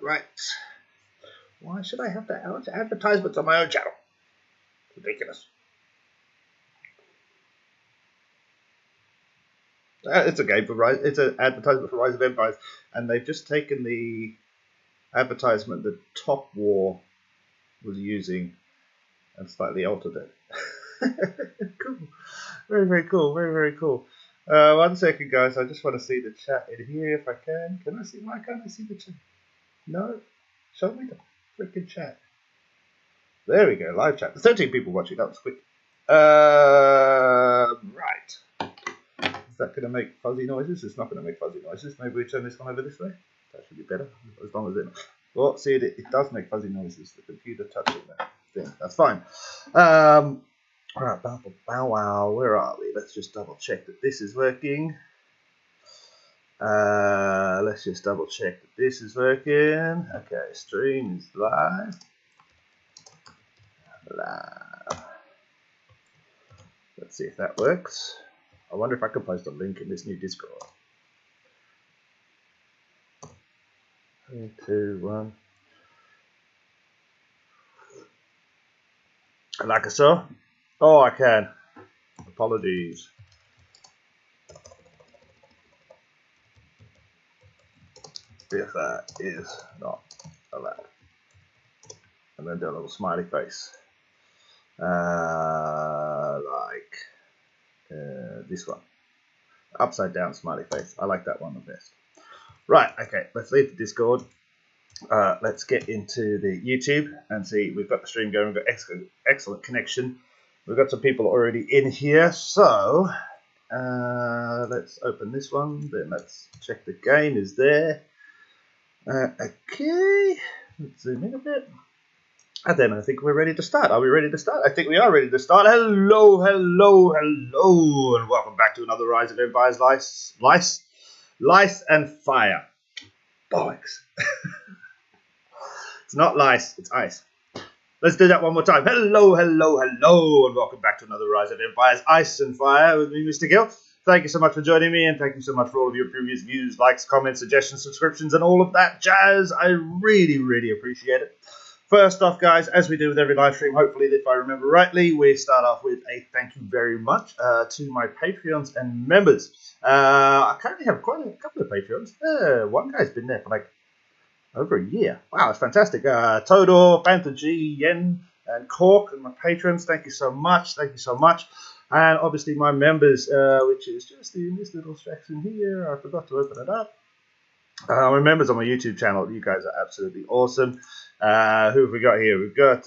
Right. Why should I have to advertisements on my own channel? Ridiculous. It's a game for Rise. It's an advertisement for Rise of Empires, and they've just taken the advertisement that Top War was using and slightly altered it. Cool. Very, very cool. Very, very cool. 1 second, guys. I just want to see the chat in here if I can. Can I see? Why can't I see the chat? No. Show me the freaking chat. There we go. Live chat. 13 people watching. That was quick. Right. Is that going to make fuzzy noises? It's not going to make fuzzy noises. Maybe we turn this one over this way. That should be better. As long as it... Well, see, it does make fuzzy noises. The computer touching that thing. That's fine. Right, bow, wow, where are we? Let's just double check that this is working. Let's just double check that this is working. Okay, stream is live. Let's see if that works. I wonder if I can post a link in this new Discord. 3, 2, 1. Like I saw. Oh, I can. Apologies. If that is not allowed. And then do a little smiley face. This one. Upside down smiley face. I like that one the best. Right, okay, let's leave the Discord. Let's get into the YouTube and see. We've got the stream going. We've got excellent connection. We've got some people already in here. So let's open this one. Then let's check the game is there. Okay, let's zoom in a bit. And then I think we're ready to start. Are we ready to start? I think we are ready to start. Hello, hello, hello, and welcome back to another Rise of Empires Lice and Fire. Bollocks. It's not lice, it's ice. Let's do that one more time. Hello, hello, hello, and welcome back to another Rise of Empires Ice and Fire with me, Mr. Gill. Thank you so much for joining me, and thank you so much for all of your previous views, likes, comments, suggestions, subscriptions, and all of that jazz. I really, really appreciate it. First off, guys, as we do with every live stream, hopefully, if I remember rightly, we start off with a thank you very much to my Patreons and members. I currently have quite a couple of Patreons. One guy's been there for like over a year. Wow, it's fantastic. Todor, Panther G, Yen, and Cork, and my patrons, thank you so much. Thank you so much. And obviously my members, which is just in this little section here. I forgot to open it up. My members on my YouTube channel, you guys are absolutely awesome. Who have we got here? We've got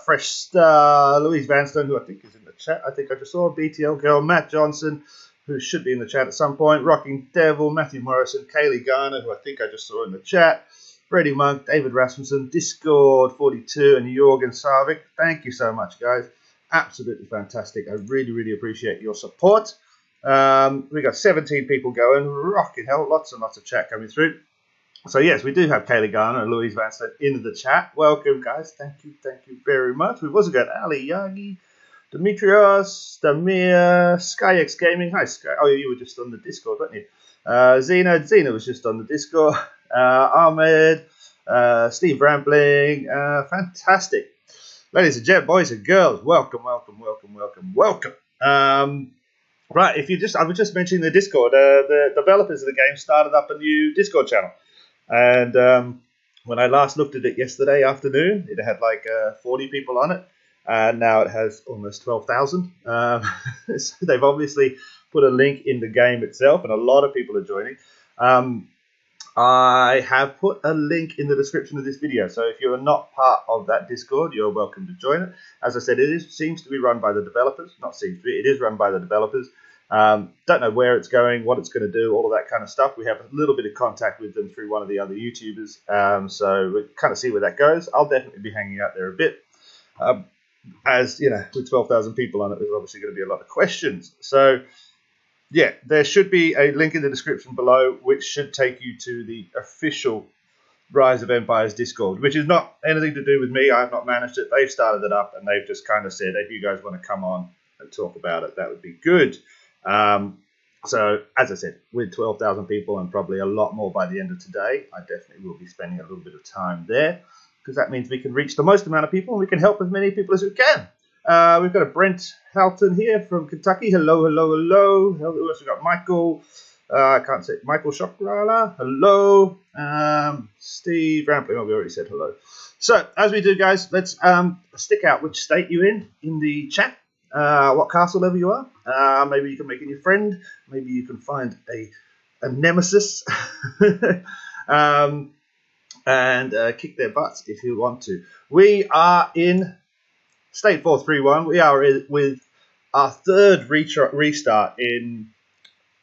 Fresh Star, Louise Vanstone, who I think is in the chat. I think I just saw BTL Girl, Matt Johnson, who should be in the chat at some point. Rocking Devil, Matthew Morrison, Kaylee Garner, who I think I just saw in the chat. Freddie Monk, David Rasmussen, Discord 42, and Jorgen Sarvik. Thank you so much, guys. Absolutely fantastic. I really, really appreciate your support. We got 17 people going. Rocking hell, lots and lots of chat coming through. So yes, we do have Kaylee Garner and Louise Vanstone in the chat. Welcome, guys. Thank you very much. We've also got Ali Yagi, Demetrios, Damir, SkyX Gaming. Hi, Sky. Oh, you were just on the Discord, weren't you? Zena was just on the Discord. Ahmed, Steve Rambling. Fantastic. Ladies and gentlemen, boys and girls, welcome. Right, I was just mentioning the Discord. The developers of the game started up a new Discord channel. And when I last looked at it yesterday afternoon, it had like 40 people on it. And now it has almost 12,000. So they've obviously put a link in the game itself, and a lot of people are joining. I have put a link in the description of this video. So if you're not part of that Discord, you're welcome to join it. As I said, seems to be run by the developers. Not seems to be, it is run by the developers. Don't know where it's going, what it's going to do, all of that kind of stuff. We have a little bit of contact with them through one of the other YouTubers, so we'll kind of see where that goes. I'll definitely be hanging out there a bit. As you know, with 12,000 people on it, there's obviously going to be a lot of questions. So, yeah, there should be a link in the description below, which should take you to the official Rise of Empires Discord, which is not anything to do with me. I've not managed it. They've started it up, and they've just kind of said, if you guys want to come on and talk about it, that would be good. So, as I said, with 12,000 people and probably a lot more by the end of today, I definitely will be spending a little bit of time there, because that means we can reach the most amount of people and we can help as many people as we can. We've got a Brent Halton here from Kentucky. Hello, hello, hello. Who else? We've got Michael. I can't say Michael Shokrala. Hello. Steve Rampling. Oh, we already said hello. So, as we do, guys, let's stick out which state you're in the chat. What castle level you are. Maybe you can make a new friend. Maybe you can find a nemesis. And kick their butts if you want to. We are in State 431. We are with our third restart in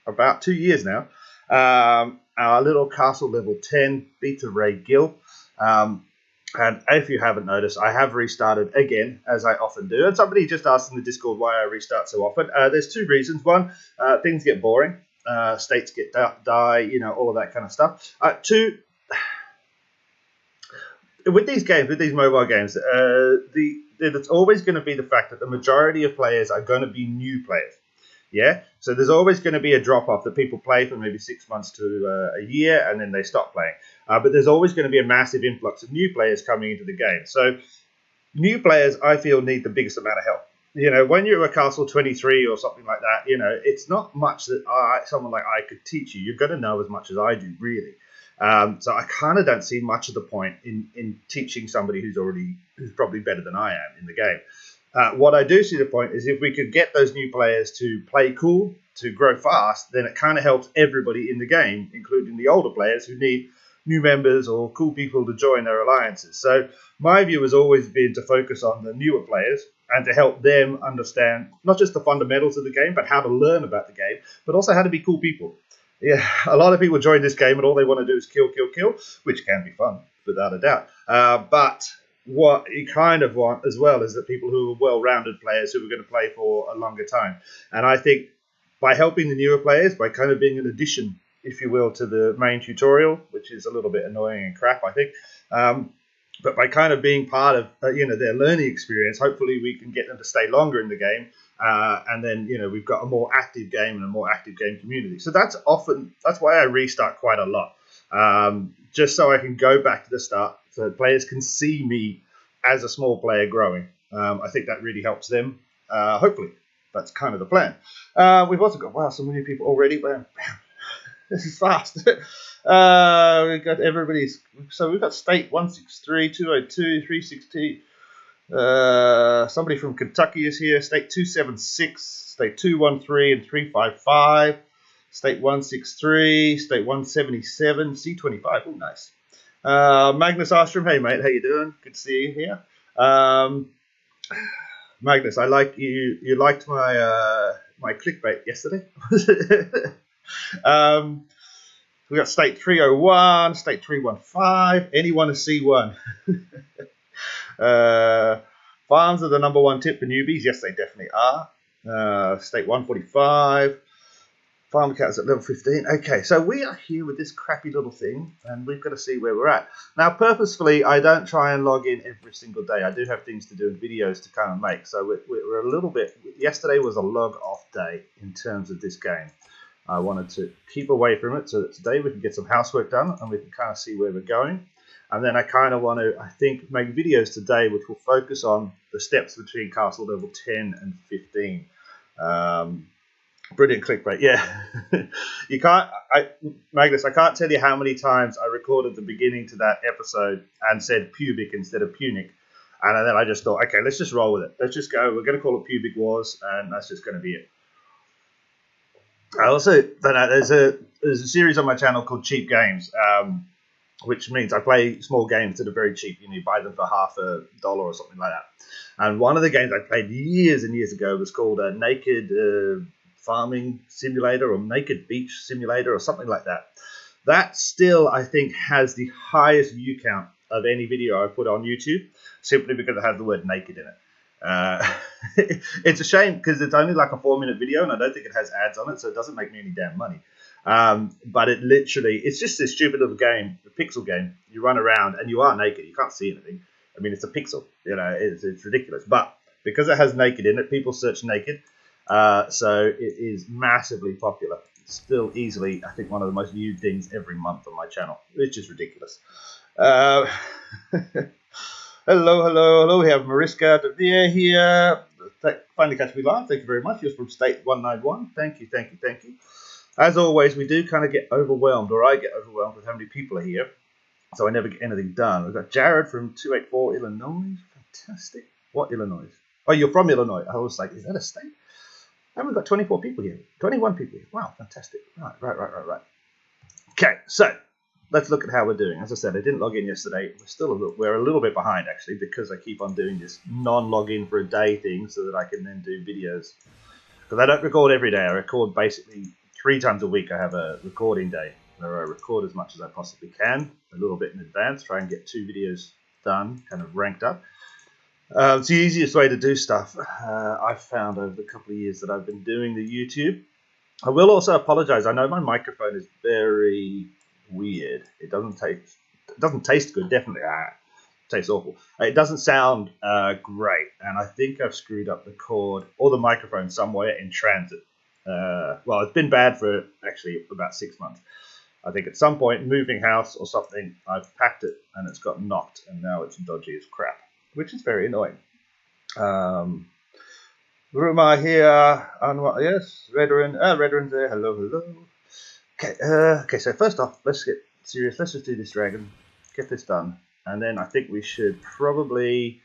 about 2 years now. Our little castle level 10 Beta Ray Gill. And if you haven't noticed, I have restarted again, as I often do. And somebody just asked in the Discord why I restart so often. There's two reasons. One, things get boring. States get die, you know, all of that kind of stuff. Two, with these games, with these mobile games, it's always going to be the fact that the majority of players are going to be new players. Yeah, so there's always going to be a drop-off that people play for maybe 6 months to a year, and then they stop playing. But there's always going to be a massive influx of new players coming into the game. So new players, I feel, need the biggest amount of help. You know, when you're a Castle 23 or something like that, you know, it's not much that someone like I could teach you. You're going to know as much as I do, really. So I kind of don't see much of the point in teaching somebody who's probably better than I am in the game. What I do see the point is if we could get those new players to play cool, to grow fast, then it kind of helps everybody in the game, including the older players who need new members or cool people to join their alliances. So my view has always been to focus on the newer players and to help them understand not just the fundamentals of the game, but how to learn about the game, but also how to be cool people. Yeah, a lot of people join this game and all they want to do is kill, kill, kill, which can be fun, without a doubt. But what you kind of want as well is that people who are well-rounded players who are going to play for a longer time. And I think by helping the newer players, by kind of being an addition, if you will, to the main tutorial, which is a little bit annoying and crap, I think, but by kind of being part of their learning experience, hopefully we can get them to stay longer in the game. And then, we've got a more active game and a more active game community. So that's why I restart quite a lot. Just so I can go back to the start so players can see me as a small player growing. I think that really helps them. Hopefully, that's kind of the plan. We've also got, so many people already. Wow, this is fast. We've got everybody's. So we've got state 163, 202, 360. Somebody from Kentucky is here. State 276, state 213 and 355, state 163, state 177, C25. Oh, nice. Magnus Ostrom, hey mate, how you doing? Good to see you here. Magnus, I like you. You liked my my clickbait yesterday. We got state 301, state 315. Anyone a C1? Farms are the #1 tip for newbies. Yes, they definitely are. State 145. Farm cows at level 15. Okay, so we are here with this crappy little thing, and we've got to see where we're at. Now, purposefully, I don't try and log in every single day. I do have things to do and videos to kind of make. So we're a little bit... Yesterday was a log-off day in terms of this game. I wanted to keep away from it so that today we can get some housework done and we can kind of see where we're going. And then I kind of want to, I think, make videos today which will focus on the steps between castle level 10 and 15. Brilliant clickbait, yeah. You can't, Magnus, I can't tell you how many times I recorded the beginning to that episode and said pubic instead of punic. And then I just thought, okay, let's just roll with it. Let's just go. We're going to call it Pubic Wars, and that's just going to be it. I also, there's a series on my channel called Cheap Games, which means I play small games that are very cheap. You buy them for $50 or something like that. And one of the games I played years and years ago was called Naked farming simulator or naked beach simulator or something like that. That still, I think, has the highest view count of any video I put on YouTube, simply because it has the word naked in it. It's a shame because it's only like a 4-minute video, and I don't think it has ads on it, so it doesn't make me any damn money. But it literally, it's just this stupid little game, the pixel game. You run around and you are naked. You can't see anything. I mean, it's a pixel. You know, it's ridiculous. But because it has naked in it, people search naked. So it is massively popular. It's still easily, I think, one of the most viewed things every month on my channel, which is ridiculous. Hello. We have Mariska de Vere here. Finally catch me live. Thank you very much. You're from State 191. Thank you. As always, we do kind of get overwhelmed, or I get overwhelmed with how many people are here, so I never get anything done. We've got Jared from 284 Illinois. Fantastic. What Illinois? Oh, you're from Illinois. I was like, is that a state? And we've got 24 people here. 21 people here. Wow, fantastic. Right. Okay, so let's look at how we're doing. As I said, I didn't log in yesterday. We're a little bit behind, actually, because I keep on doing this non-login for a day thing so that I can then do videos. Because I don't record every day. I record basically 3 times a week. I have a recording day where I record as much as I possibly can, a little bit in advance, try and get 2 videos done, kind of ranked up. It's the easiest way to do stuff I've found over the couple of years that I've been doing the YouTube. I will also apologize. I know my microphone is very weird. It doesn't taste good, definitely. It tastes awful. It doesn't sound great, and I think I've screwed up the cord or the microphone somewhere in transit. Well, it's been bad for actually about 6 months. I think at some point, moving house or something, I've packed it and it's got knocked, and now it's dodgy as crap, which is very annoying. Rumar here, yes, Redrun's there, hello. Okay, so first off, let's get serious, let's just do this dragon, get this done, and then I think we probably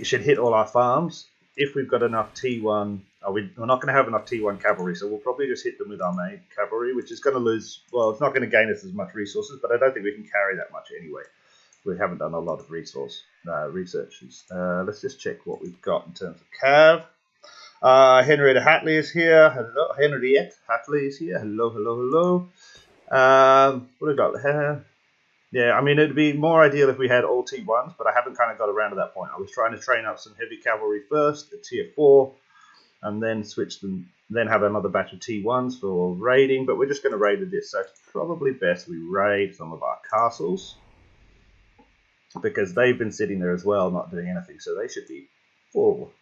should hit all our farms. If we've got enough T1, we're not going to have enough T1 cavalry, so we'll probably just hit them with our main cavalry, which is going to lose, well, it's not going to gain us as much resources, but I don't think we can carry that much anyway. We haven't done a lot of research. Let's just check what we've got in terms of cav. Henrietta Hatley is here. Hello. Henriette Hatley is here. Hello. What have we got here? Yeah, I mean, it'd be more ideal if we had all T1s, but I haven't kind of got around to that point. I was trying to train up some heavy cavalry first at tier 4, and then switch them, then have another batch of T1s for raiding, but we're just going to raid with this, so it's probably best we raid some of our castles, because they've been sitting there as well, not doing anything, so they should be full.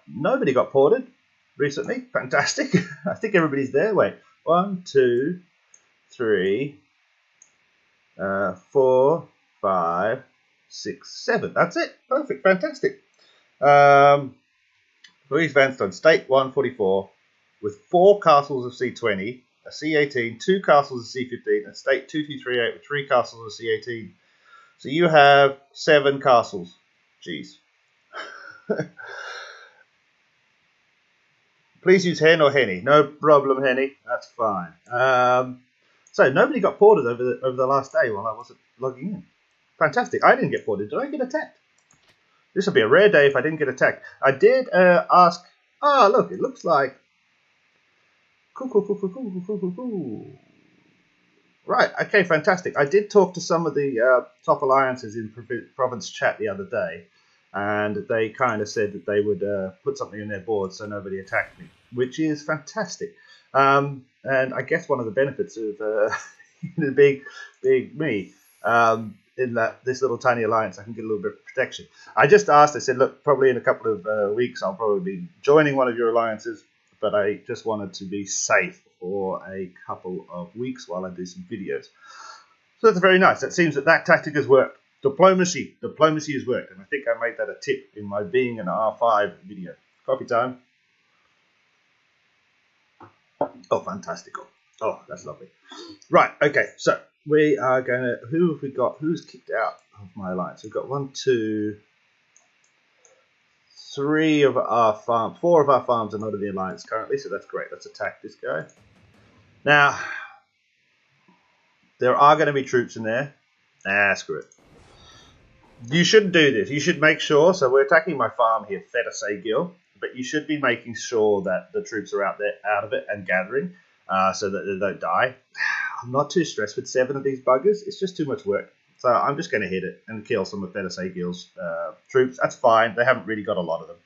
Nobody got ported recently. Fantastic. I think everybody's there. Wait, 1, 2, 3, 4, 5, 6, 7. That's it. Perfect. Fantastic. Louise Vanstone, State 144, with 4 castles of C20, a C18, 2 castles of C15, and State 2238 with 3 castles of C18. So you have 7 castles. Jeez. Please use hen or henny. No problem, henny. That's fine. So nobody got ported over the last day while I wasn't logging in. Fantastic. I didn't get ported. Did I get attacked? This would be a rare day if I didn't get attacked. I did ask. Oh, look. It looks like. Cool. Right. Okay. Fantastic. I did talk to some of the top alliances in province chat the other day, and they kind of said that they would put something in their board so nobody attacked me, which is fantastic. And I guess one of the benefits of the big me, in that this little tiny alliance, I can get a little bit of protection. I just asked, I said, look, probably in a couple of weeks, I'll probably be joining one of your alliances, but I just wanted to be safe for a couple of weeks while I do some videos. So that's very nice. It seems that tactic has worked. Diplomacy has worked, and I think I made that a tip in my being an R5 video. Coffee time. Oh, fantastical. Oh, that's lovely. Right, okay, so we are going to, who have we got? Who's kicked out of my alliance? We've got 1, 2, 3 of our farms. 4 of our farms are not in the alliance currently, so that's great. Let's attack this guy. Now, there are going to be troops in there. Screw it. You shouldn't do this. You should make sure, so we're attacking my farm here, Feta Gil. but you should be making sure that the troops are out of it and gathering so that they don't die. I'm not too stressed with 7 of these buggers. It's just too much work. So I'm just going to hit it and kill some of Fedasegil's troops. That's fine. They haven't really got a lot of them.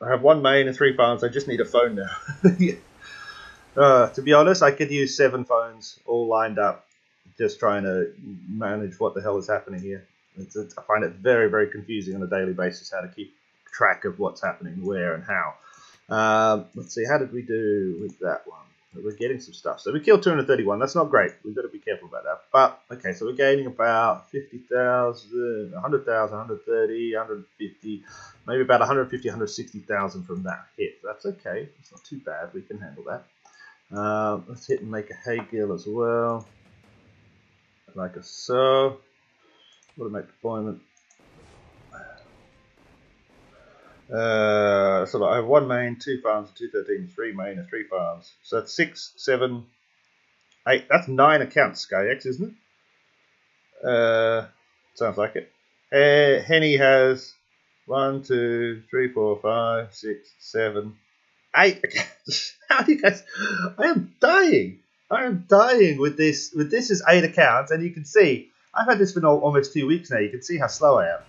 I have 1 main and 3 farms. I just need a phone now. To be honest, I could use 7 phones all lined up, just trying to manage what the hell is happening here. I find it very, very confusing on a daily basis how to keep track of what's happening, where, and how. Let's see, how did we do with that one? We're getting some stuff. So we killed 231. That's not great. We've got to be careful about that. But, okay, so we're gaining about 50,000, 100,000, 130, 150, maybe about 150, 160,000 from that hit. That's okay. It's not too bad. We can handle that. Let's hit and make a hay gill as well. Like a so. Automate deployment. So I have 1 main, 2 farms, 213, 3 main, and 3 farms. So that's 6, 7, 8. That's 9 accounts, SkyX, isn't it? Sounds like it. Henny has 1, 2, 3, 4, 5, 6, 7, 8 accounts. How do you guys? I am dying. I am dying with this. With this is 8 accounts, and you can see I've had this for almost 2 weeks now. You can see how slow I am.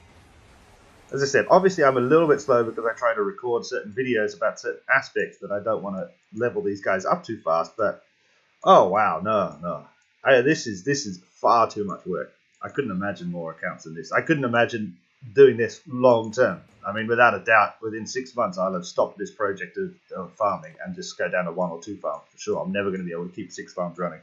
As I said, obviously I'm a little bit slow because I try to record certain videos about certain aspects that I don't want to level these guys up too fast. But oh wow, no. This is far too much work. I couldn't imagine more accounts than this. I couldn't imagine doing this long term. I mean, without a doubt, within 6 months I'll have stopped this project of farming and just go down to 1 or 2 farms for sure. I'm never going to be able to keep 6 farms running.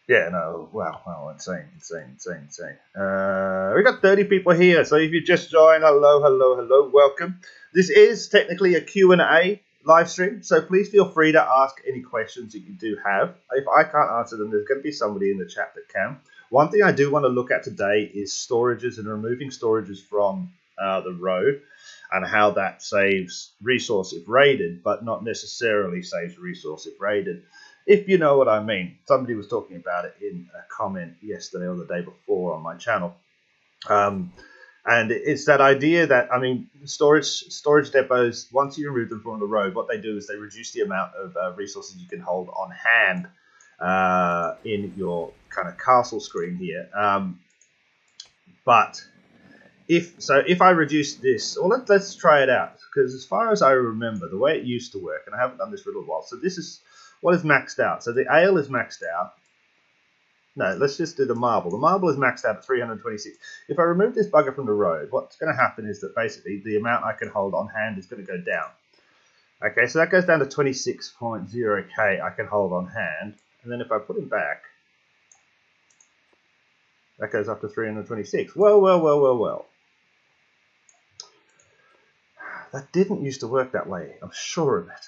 Yeah, no, wow, insane. We got 30 people here, so if you just joined, hello, welcome. This is technically a Q&A live stream, so please feel free to ask any questions that you do have. If I can't answer them, there's going to be somebody in the chat that can. One thing I do want to look at today is storages and removing storages from the road and how that saves resource if raided, but not necessarily saves resource if raided. If you know what I mean. Somebody was talking about it in a comment yesterday or the day before on my channel. And it's that idea that, I mean, storage depots, once you remove them from the road, what they do is they reduce the amount of resources you can hold on hand in your kind of castle screen here. But if I reduce this, or let's try it out, because as far as I remember, the way it used to work, and I haven't done this for a little while, so this is what is maxed out. So the ale is maxed out. No, let's just do the marble. The marble is maxed out at 326. If I remove this bugger from the road, what's going to happen is that basically the amount I can hold on hand is going to go down. Okay, so that goes down to 26.0k I can hold on hand. And then if I put him back, that goes up to 326. Well. That didn't used to work that way. I'm sure of it.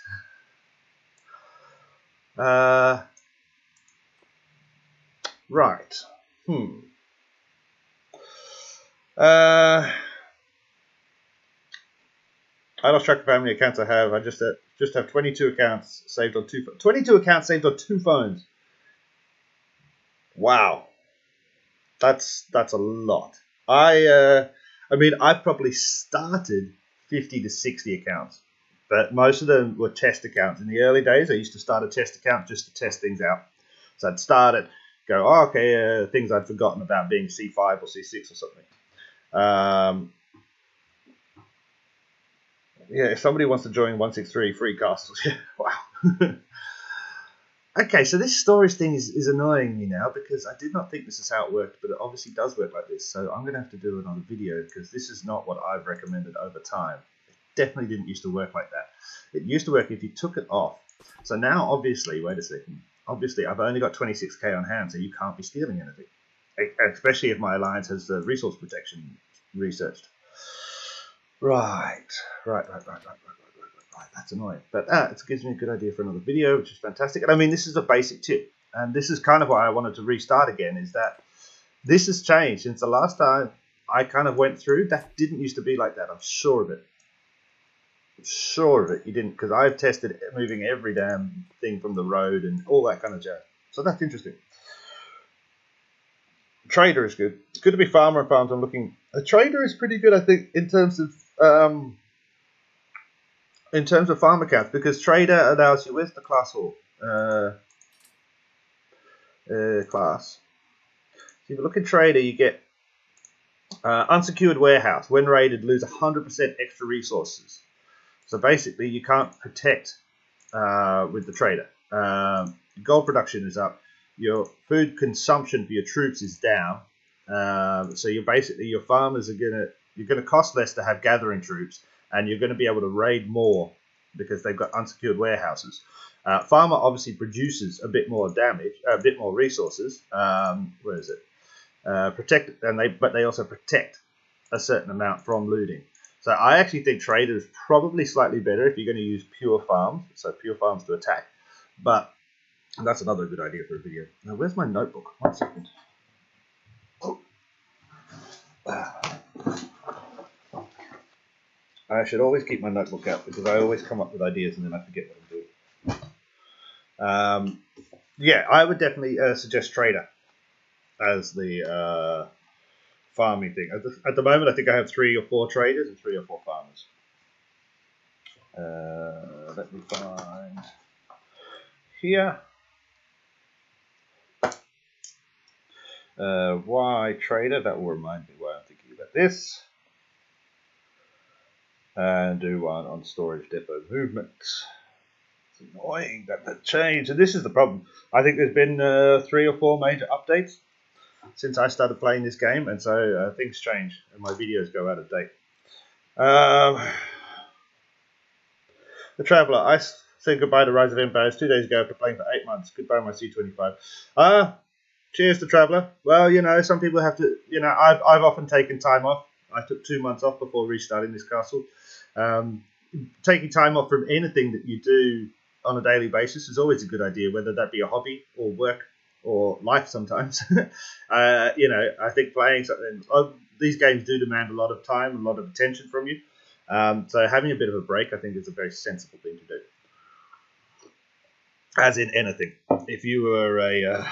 Right. I lost track of how many accounts I have. I just have 22 accounts saved on 22 accounts saved on 2 phones. Wow. That's a lot. I mean, I probably started 50 to 60 accounts, but most of them were test accounts. In the early days, I used to start a test account just to test things out. So I'd start it, go, oh, okay, things I'd forgotten about being C5 or C6 or something. Yeah, if somebody wants to join 163 free castles, yeah, wow. Okay, so this storage thing is annoying me now because I did not think this is how it worked, but it obviously does work like this. So I'm going to have to do another video because this is not what I've recommended over time. It definitely didn't used to work like that. It used to work if you took it off. So now, obviously, wait a second. Obviously, I've only got 26k on hand, so you can't be stealing anything. Especially if my alliance has the resource protection researched. Right. That's annoying, but it gives me a good idea for another video, which is fantastic. And I mean, this is a basic tip, and this is kind of why I wanted to restart again, is that this has changed since the last time I kind of went through. That didn't used to be like that. I'm sure of it. You didn't, because I've tested moving every damn thing from the road and all that kind of jazz. So that's interesting. Trader is good. It's good to be farmer and farms. I'm looking. A trader is pretty good, I think, in terms of farm accounts, because trader allows you. Where's the class hall? Class. So if you look at trader, you get unsecured warehouse. When raided, lose 100% extra resources. So basically, you can't protect with the trader. Gold production is up. Your food consumption for your troops is down. So you're basically, your farmers are you're gonna cost less to have gathering troops, and you're gonna be able to raid more because they've got unsecured warehouses. Farmer obviously produces a bit more damage, a bit more resources. Where is it? But they also protect a certain amount from looting. So I actually think trader is probably slightly better if you're going to use pure farms, so pure farms to attack. But that's another good idea for a video. Now, where's my notebook? 1 second. Oh. I should always keep my notebook out because I always come up with ideas and then I forget what I'm doing. Yeah, I would definitely suggest trader as the farming thing. At the moment, I think I have 3 or 4 traders and 3 or 4 farmers. Let me find here. Why trader? That will remind me why I'm thinking about this. And do one on storage depot movement. It's annoying that changed. And this is the problem. I think there's been 3 or 4 major updates since I started playing this game, and so things change and my videos go out of date. The Traveller. I said goodbye to Rise of Empires 2 days ago after playing for 8 months. Goodbye, my C25. Cheers to Traveller. Well, you know, some people have to, you know, I've often taken time off. I took 2 months off before restarting this castle. Taking time off from anything that you do on a daily basis is always a good idea, whether that be a hobby or work or life sometimes. You know, I think playing something, these games do demand a lot of time, a lot of attention from you. So having a bit of a break, I think, is a very sensible thing to do. As in anything. If you were a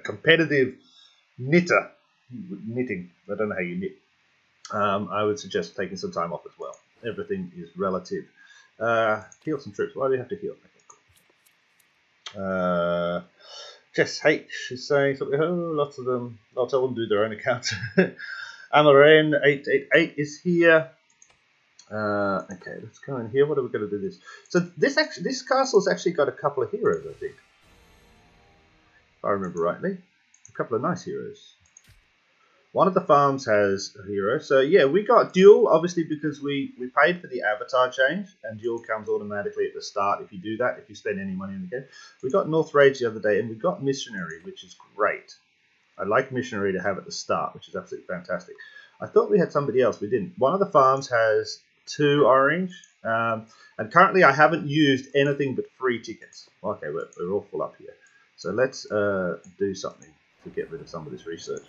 competitive knitter, knitting, I don't know how you knit, I would suggest taking some time off as well. Everything is relative. Heal some troops. Why do we have to heal? Okay, cool. Jess H is saying something. Oh, lots of them. I'll tell them to do their own accounts. Amaran 888 is here. Okay, let's go in here. What are we going to do this? So this castle's actually got a couple of heroes, I think. If I remember rightly. A couple of nice heroes. One of the farms has a hero. So yeah, we got duel, obviously, because we paid for the avatar change, and duel comes automatically at the start if you do that, if you spend any money in the game. We got North Rage the other day, and we got missionary, which is great. I like missionary to have at the start, which is absolutely fantastic. I thought we had somebody else. We didn't. One of the farms has 2 orange, and currently I haven't used anything but free tickets. Okay, we're all full up here. So let's do something to get rid of some of this research.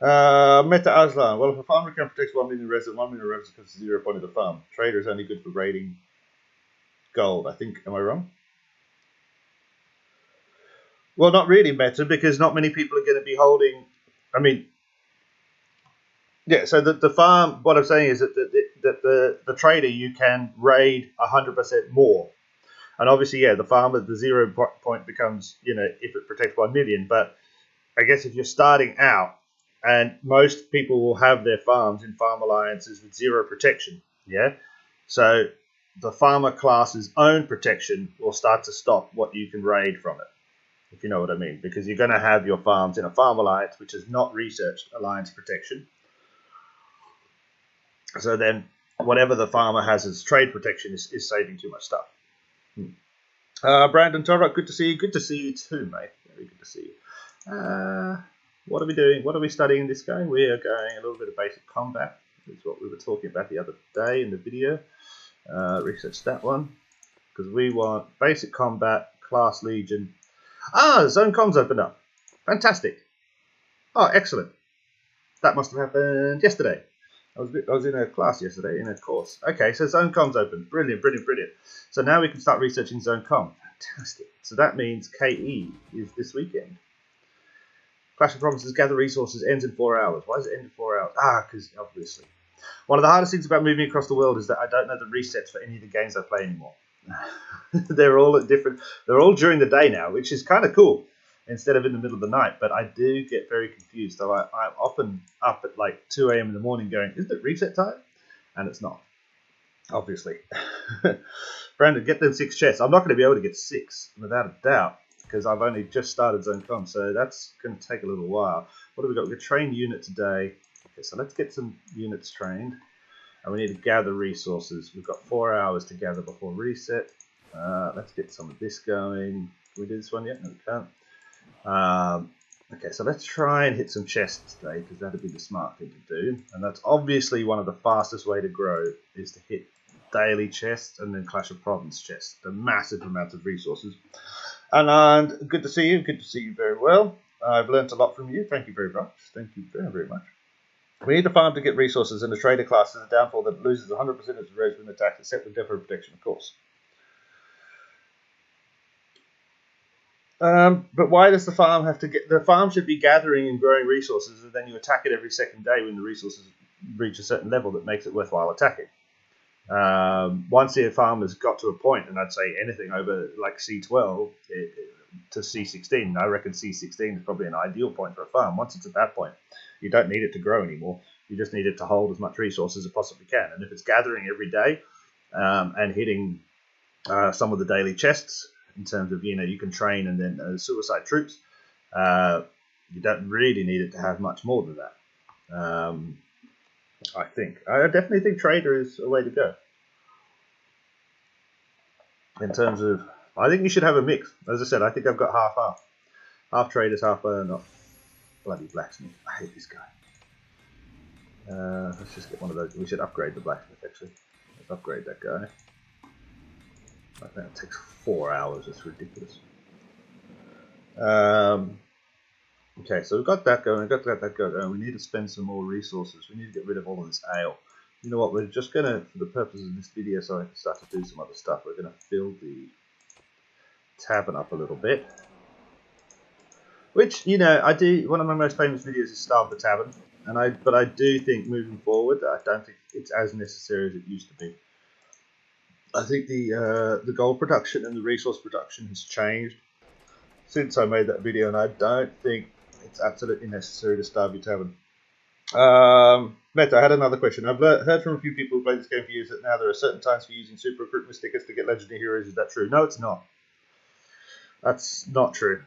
Meta Aslan. Well, if a farmer can protect 1 million resin, 1 million resin because 0 point of the farm. Trader is only good for raiding gold, I think. Am I wrong? Well, not really meta, because not many people are going to be holding. I mean, yeah. So the farm. What I'm saying is that the trader, you can raid 100% more, and obviously, yeah, the farmer, the 0 point becomes, you know, if it protects 1 million. But I guess if you're starting out, and most people will have their farms in farm alliances with 0 protection, yeah? So the farmer class's own protection will start to stop what you can raid from it, if you know what I mean. Because you're going to have your farms in a farm alliance which is not researched alliance protection. So then whatever the farmer has as trade protection is saving too much stuff. Brandon Torrock, good to see you. Good to see you too, mate. Very good to see you. What are we doing? What are we studying this game? We are going a little bit of basic combat. That's what we were talking about the other day in the video. Research that one. Because we want basic combat, class legion. Zone comms opened up. Fantastic. Oh, excellent. That must have happened yesterday. I was in a class yesterday, in a course. Okay, so zone comms open. Brilliant, brilliant, brilliant. So now we can start researching zone comm. Fantastic. So that means KE is this weekend. Clash of Provinces, gather resources, ends in 4 hours. Why does it end in 4 hours? Because obviously. One of the hardest things about moving across the world is that I don't know the resets for any of the games I play anymore. They're all at different. They're all during the day now, which is kind of cool, instead of in the middle of the night. But I do get very confused. So I'm often up at like 2 a.m. in the morning going, isn't it reset time? And it's not, obviously. Brandon, get them 6 chests. I'm not going to be able to get 6, without a doubt, because I've only just started Zone Com, so that's going to take a little while. What have we got? We've got trained unit today. Okay, so let's get some units trained. And we need to gather resources. We've got 4 hours to gather before reset. Let's get some of this going. Can we do this one yet? No, we can't. Okay, so let's try and hit some chests today, because that'd be the smart thing to do. And that's obviously one of the fastest way to grow, is to hit daily chests and then Clash of Province chests. The massive amounts of resources. And good to see you. Good to see you very well. I've learnt a lot from you. Thank you very much. Thank you very, very much. We need to farm to get resources, and the trader class is a downfall that loses 100% of its raise when attacked, except with deferred protection, of course. But why does the farm have to get... The farm should be gathering and growing resources, and then you attack it every second day when the resources reach a certain level that makes it worthwhile attacking. Once the farm has got to a point, and I'd say anything over like C12 to C16, I reckon C16 is probably an ideal point for a farm. Once it's at that point, you don't need it to grow anymore. You just need it to hold as much resource as it possibly can. And if it's gathering every day and hitting some of the daily chests, in terms of, you can train and then suicide troops, you don't really need it to have much more than that. I definitely think trader is a way to go. In terms of, I think you should have a mix. As I said, I think I've got half-half. Half traders, half not. Bloody blacksmith. I hate this guy. Let's just get one of those. We should upgrade the blacksmith, actually. Let's upgrade that guy. I think it takes 4 hours. It's ridiculous. Okay, so we've got that going. We've got that going. We need to spend some more resources. We need to get rid of all of this ale. You know what? We're just going to, for the purposes of this video, so I can start to do some other stuff, we're going to fill the tavern up a little bit. Which, I do, one of my most famous videos is Starve the Tavern. But I do think moving forward, I don't think it's as necessary as it used to be. I think the gold production and the resource production has changed since I made that video, and I don't think it's absolutely necessary to starve your tavern. Meta, I had another question. I've heard from a few people who play this game for years that now there are certain times for using super recruitment stickers to get legendary heroes. Is that true? No, it's not. That's not true.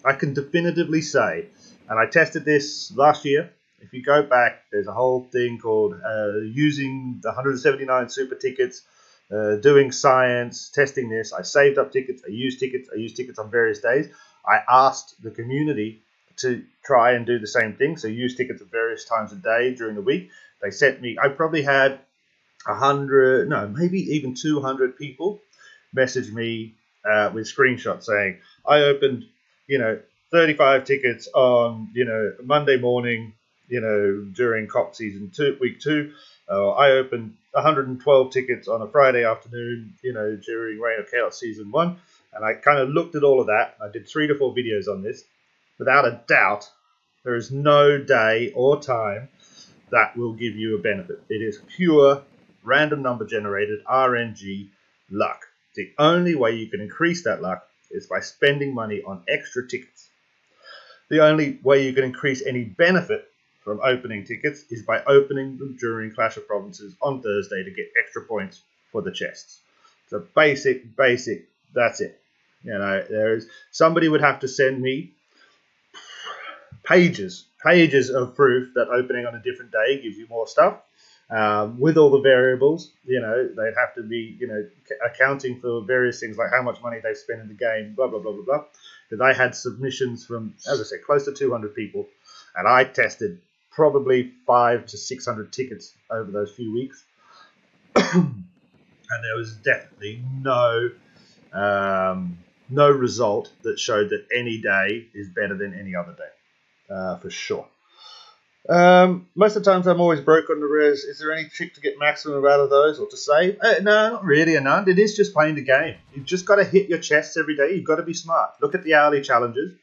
I can definitively say, and I tested this last year. If you go back, there's a whole thing called using the 179 super tickets, doing science, testing this. I saved up tickets. I used tickets on various days. I asked the community to try and do the same thing. So use tickets at various times a day during the week. They sent me, I probably had 100, no, maybe even 200 people message me with screenshots saying, I opened, 35 tickets on, Monday morning, during COP season 2, week 2. I opened 112 tickets on a Friday afternoon, during Reign of Chaos season 1. And I kind of looked at all of that. I did 3 to 4 videos on this. Without a doubt, there is no day or time that will give you a benefit. It is pure random number generated RNG luck. The only way you can increase that luck is by spending money on extra tickets. The only way you can increase any benefit from opening tickets is by opening them during Clash of Provinces on Thursday to get extra points for the chests. So basic, that's it. Somebody would have to send me pages of proof that opening on a different day gives you more stuff. With all the variables, they'd have to be, accounting for various things like how much money they've spent in the game, blah, blah, blah, blah, blah. Because I had submissions from, as I said, close to 200 people, and I tested probably 500 to 600 tickets over those few weeks. And there was definitely no result that showed that any day is better than any other day, for sure. Most of the times I'm always broke on the res. Is there any trick to get maximum out of those or to save? No, not really, Anand. It is just playing the game. You've just got to hit your chests every day. You've got to be smart. Look at the hourly challenges.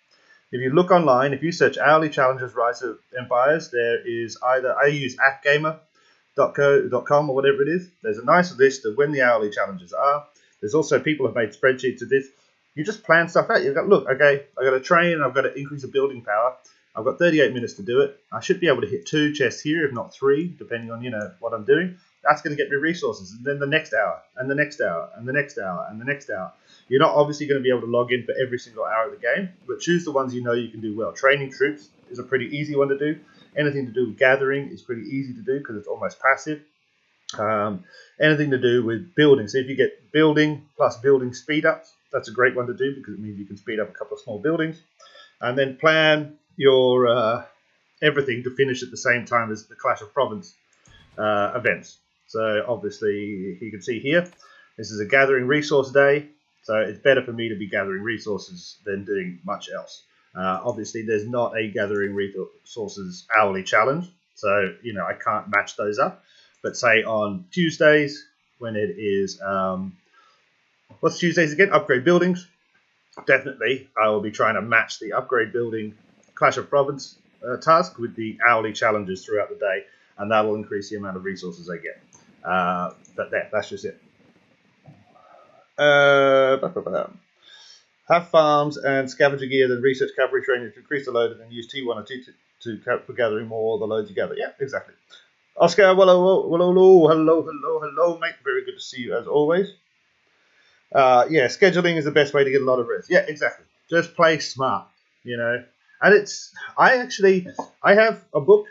If you look online, if you search hourly challenges Rise of Empires, there is either, I use appgamer.com or whatever it is. There's a nice list of when the hourly challenges are. There's also people have made spreadsheets of this. You just plan stuff out. You've got, look, okay, I've got to train, I've got to increase the building power. I've got 38 minutes to do it. I should be able to hit 2 chests here, if not 3, depending on, what I'm doing. That's going to get me resources. And then the next hour, and the next hour, and the next hour, and the next hour. You're not obviously going to be able to log in for every single hour of the game, but choose the ones you know you can do well. Training troops is a pretty easy one to do. Anything to do with gathering is pretty easy to do because it's almost passive. Anything to do with building. So if you get building plus building speed ups, that's a great one to do because it means you can speed up a couple of small buildings. And then plan your everything to finish at the same time as the Clash of Province events. So obviously you can see here, this is a gathering resource day. So it's better for me to be gathering resources than doing much else. Obviously there's not a gathering resources hourly challenge. So, I can't match those up. But say on Tuesdays, when it is, what's Tuesdays again? Upgrade buildings. Definitely, I will be trying to match the upgrade building Clash of Province task with the hourly challenges throughout the day. And that will increase the amount of resources I get. But that's just it. Have farms and scavenger gear, then research cavalry training to increase the load, and then use T1 or T2 for gathering more of the loads you gather. Yeah, exactly. Oscar, hello, mate. Very good to see you as always. Yeah, scheduling is the best way to get a lot of rest. Yeah, exactly. Just play smart, And I have a book,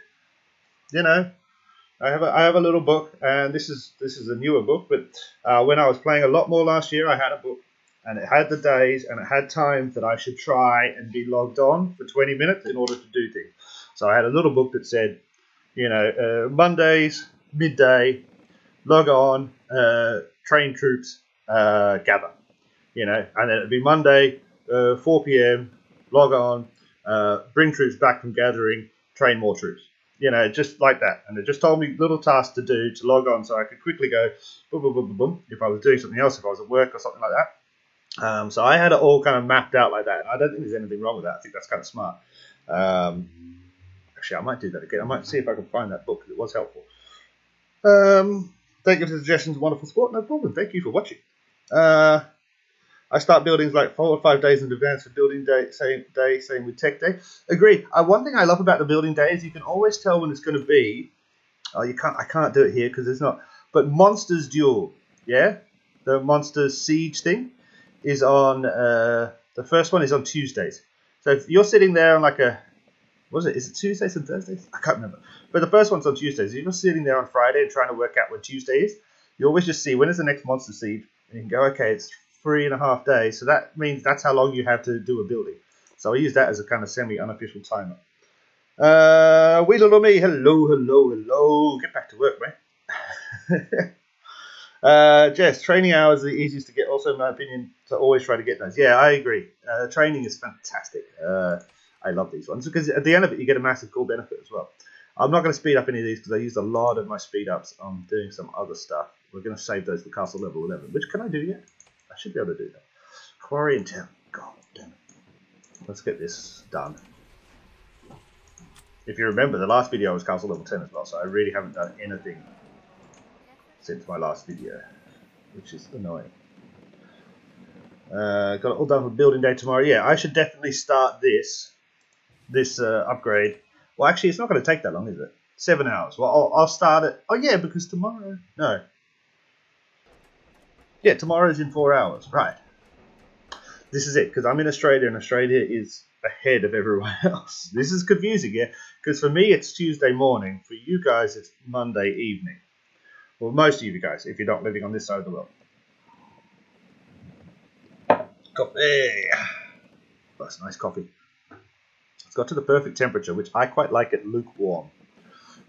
I have a little book, and this is a newer book, but when I was playing a lot more last year, I had a book, and it had the days, and it had times that I should try and be logged on for 20 minutes in order to do things. So I had a little book that said, Mondays, midday, log on, train troops, gather, and then it'd be Monday, 4 p.m., log on, bring troops back from gathering, train more troops. Just like that. And it just told me little tasks to do to log on so I could quickly go boom, boom, boom, boom, boom, if I was doing something else, if I was at work or something like that. So I had it all kind of mapped out like that. And I don't think there's anything wrong with that. I think that's kind of smart. Actually, I might do that again. I might see if I can find that book because it was helpful. Thank you for the suggestions. Wonderful sport. No problem. Thank you for watching. I start buildings like 4 or 5 days in advance for building day, same with tech day. Agree. One thing I love about the building day is you can always tell when it's going to be. Oh, I can't do it here because it's not. But Monsters Duel, yeah, the Monsters Siege thing is on. The first one is on Tuesdays. So if you're sitting there on like a, what is it? Is it Tuesdays and Thursdays? I can't remember. But the first one's on Tuesdays. If you're sitting there on Friday and trying to work out when Tuesday is, you always just see when is the next Monster Siege, and you can go, okay, it's 3.5 days, so that means that's how long you have to do a building. So I use that as a kind of semi-unofficial timer. Wee little me, hello. Get back to work, man. Jess, training hours are the easiest to get. Also, in my opinion, to always try to get those. Yeah, I agree. Training is fantastic. I love these ones because at the end of it, you get a massive cool benefit as well. I'm not going to speed up any of these because I used a lot of my speed ups on doing some other stuff. We're going to save those for Castle Level 11, which can I do yet? I should be able to do that. Quarry and Town. God damn it. Let's get this done. If you remember, the last video was Castle Level 10 as well, so I really haven't done anything since my last video, which is annoying. Got it all done for building day tomorrow. Yeah, I should definitely start this upgrade. Well, actually, it's not going to take that long, is it? 7 hours. Well, I'll start it. Oh, yeah, because tomorrow... No. Yeah, tomorrow's in 4 hours. Right. This is it, because I'm in Australia, and Australia is ahead of everyone else. This is confusing, yeah? Because for me, it's Tuesday morning. For you guys, it's Monday evening. Well, most of you guys, if you're not living on this side of the world. Coffee. That's nice coffee. It's got to the perfect temperature, which I quite like it lukewarm,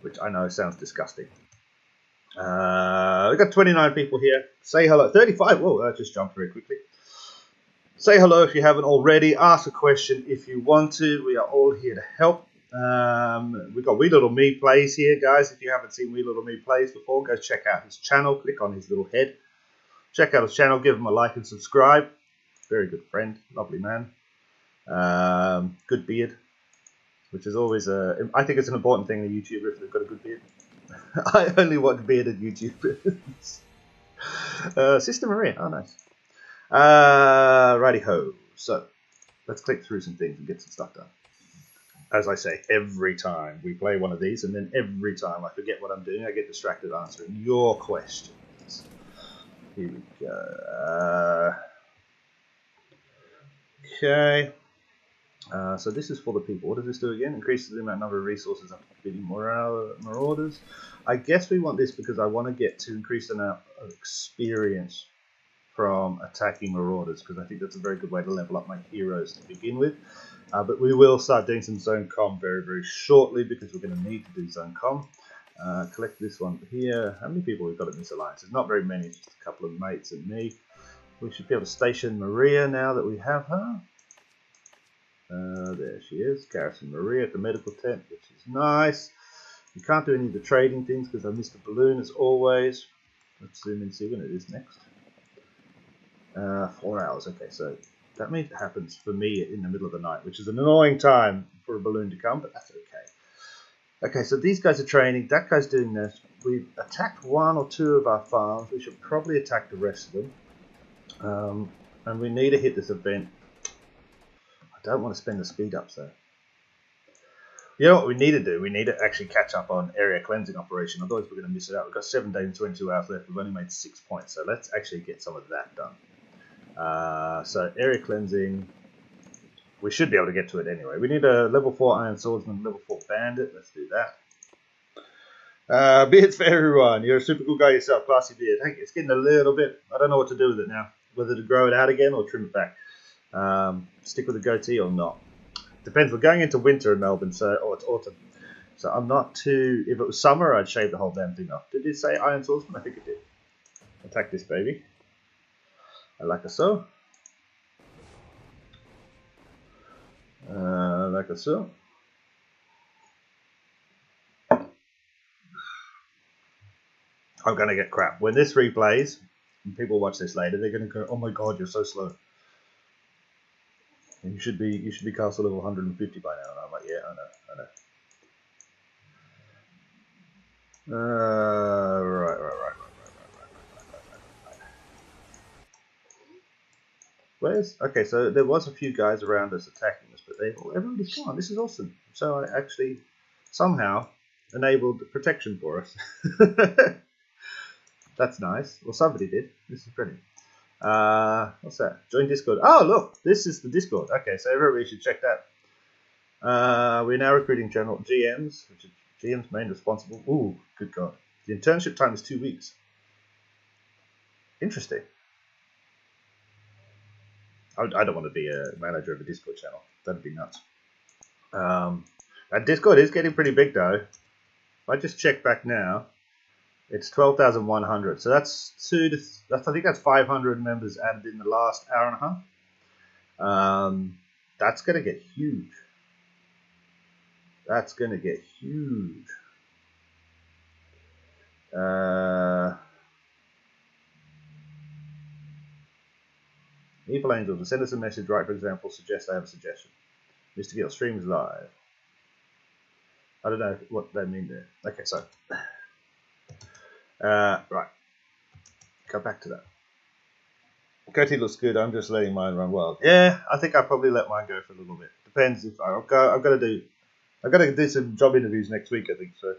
which I know sounds disgusting. We've got 29 people here. Say hello. 35. Whoa, that just jumped very quickly. Say hello if you haven't already. Ask a question if you want to. We are all here to help. We've got Wee Little Me Plays here, guys. If you haven't seen Wee Little Me Plays before, go check out his channel. Click on his little head. Check out his channel. Give him a like and subscribe. Very good friend. Lovely man. Good beard, which is always I think it's an important thing in a YouTuber if they've got a good beard. I only watch bearded YouTubers. Sister Maria, oh nice. Righty ho. So let's click through some things and get some stuff done. As I say, every time we play one of these, and then every time I forget what I'm doing, I get distracted answering your questions. Here we go. Okay. So this is for the people. What does this do again? Increases the number of resources after defeating marauders. I guess we want this because I want to get to increase the amount of experience from attacking marauders, because I think that's a very good way to level up my heroes to begin with. But we will start doing some zone comm very, very shortly, because we're going to need to do zone comm. Collect this one here. How many people we've got in this alliance? There's not very many, just a couple of mates and me. We should be able to station Maria now that we have her. There she is, Garrison Maria at the medical tent, which is nice. We can't do any of the trading things because I missed the balloon as always. Let's zoom in and see when it is next. 4 hours, okay, so that means it happens for me in the middle of the night, which is an annoying time for a balloon to come, but that's okay. Okay, so these guys are training, that guy's doing this. We've attacked 1 or 2 of our farms, we should probably attack the rest of them. And we need to hit this event. I don't want to spend the speed ups though. You know what we need to do? We need to actually catch up on area cleansing operation, otherwise we're going to miss it out. We've got 7 days and 22 hours left, we've only made 6 points, so let's actually get some of that done. So area cleansing, we should be able to get to it anyway. We need a level 4 iron swordsman, level 4 bandit, let's do that. Beards for everyone, you're a super cool guy yourself, classy beard. Hey, it's getting a little bit, I don't know what to do with it now, whether to grow it out again or trim it back. Stick with a goatee or not. Depends, we're going into winter in Melbourne, so it's autumn. So I'm not too, if it was summer I'd shave the whole damn thing off. Did it say iron swordsman? I think it did. Attack this baby. I like a so. Like a so. I'm gonna get crap. When this replays, and people watch this later, they're gonna go, oh my god, you're so slow. And you should be castle level 150 by now. And I'm like, yeah, I know. Right. Where's okay? So there was a few guys around us attacking us, but everybody's gone. This is awesome. So I actually somehow enabled protection for us. That's nice. Well, somebody did. This is brilliant. What's that? Join Discord. Oh, look, this is the Discord. Okay, so everybody should check that. We're now recruiting general GMs, which is GM's main responsible. Ooh, good God. The internship time is 2 weeks. Interesting. I don't want to be a manager of a Discord channel. That'd be nuts. And Discord is getting pretty big though. If I just check back now, it's 12,100. So that's I think that's 500 members added in the last hour and a half. That's gonna get huge. That's gonna get huge. Evil Angel, to send us a message, right, for example, suggest I have a suggestion. Mr. Gill, stream is live. I don't know what they mean there. Okay, so. Right. Go back to that. Goatee looks good, I'm just letting mine run wild. Yeah, I think I'll probably let mine go for a little bit. Depends if I've got to do some job interviews next week, I think, so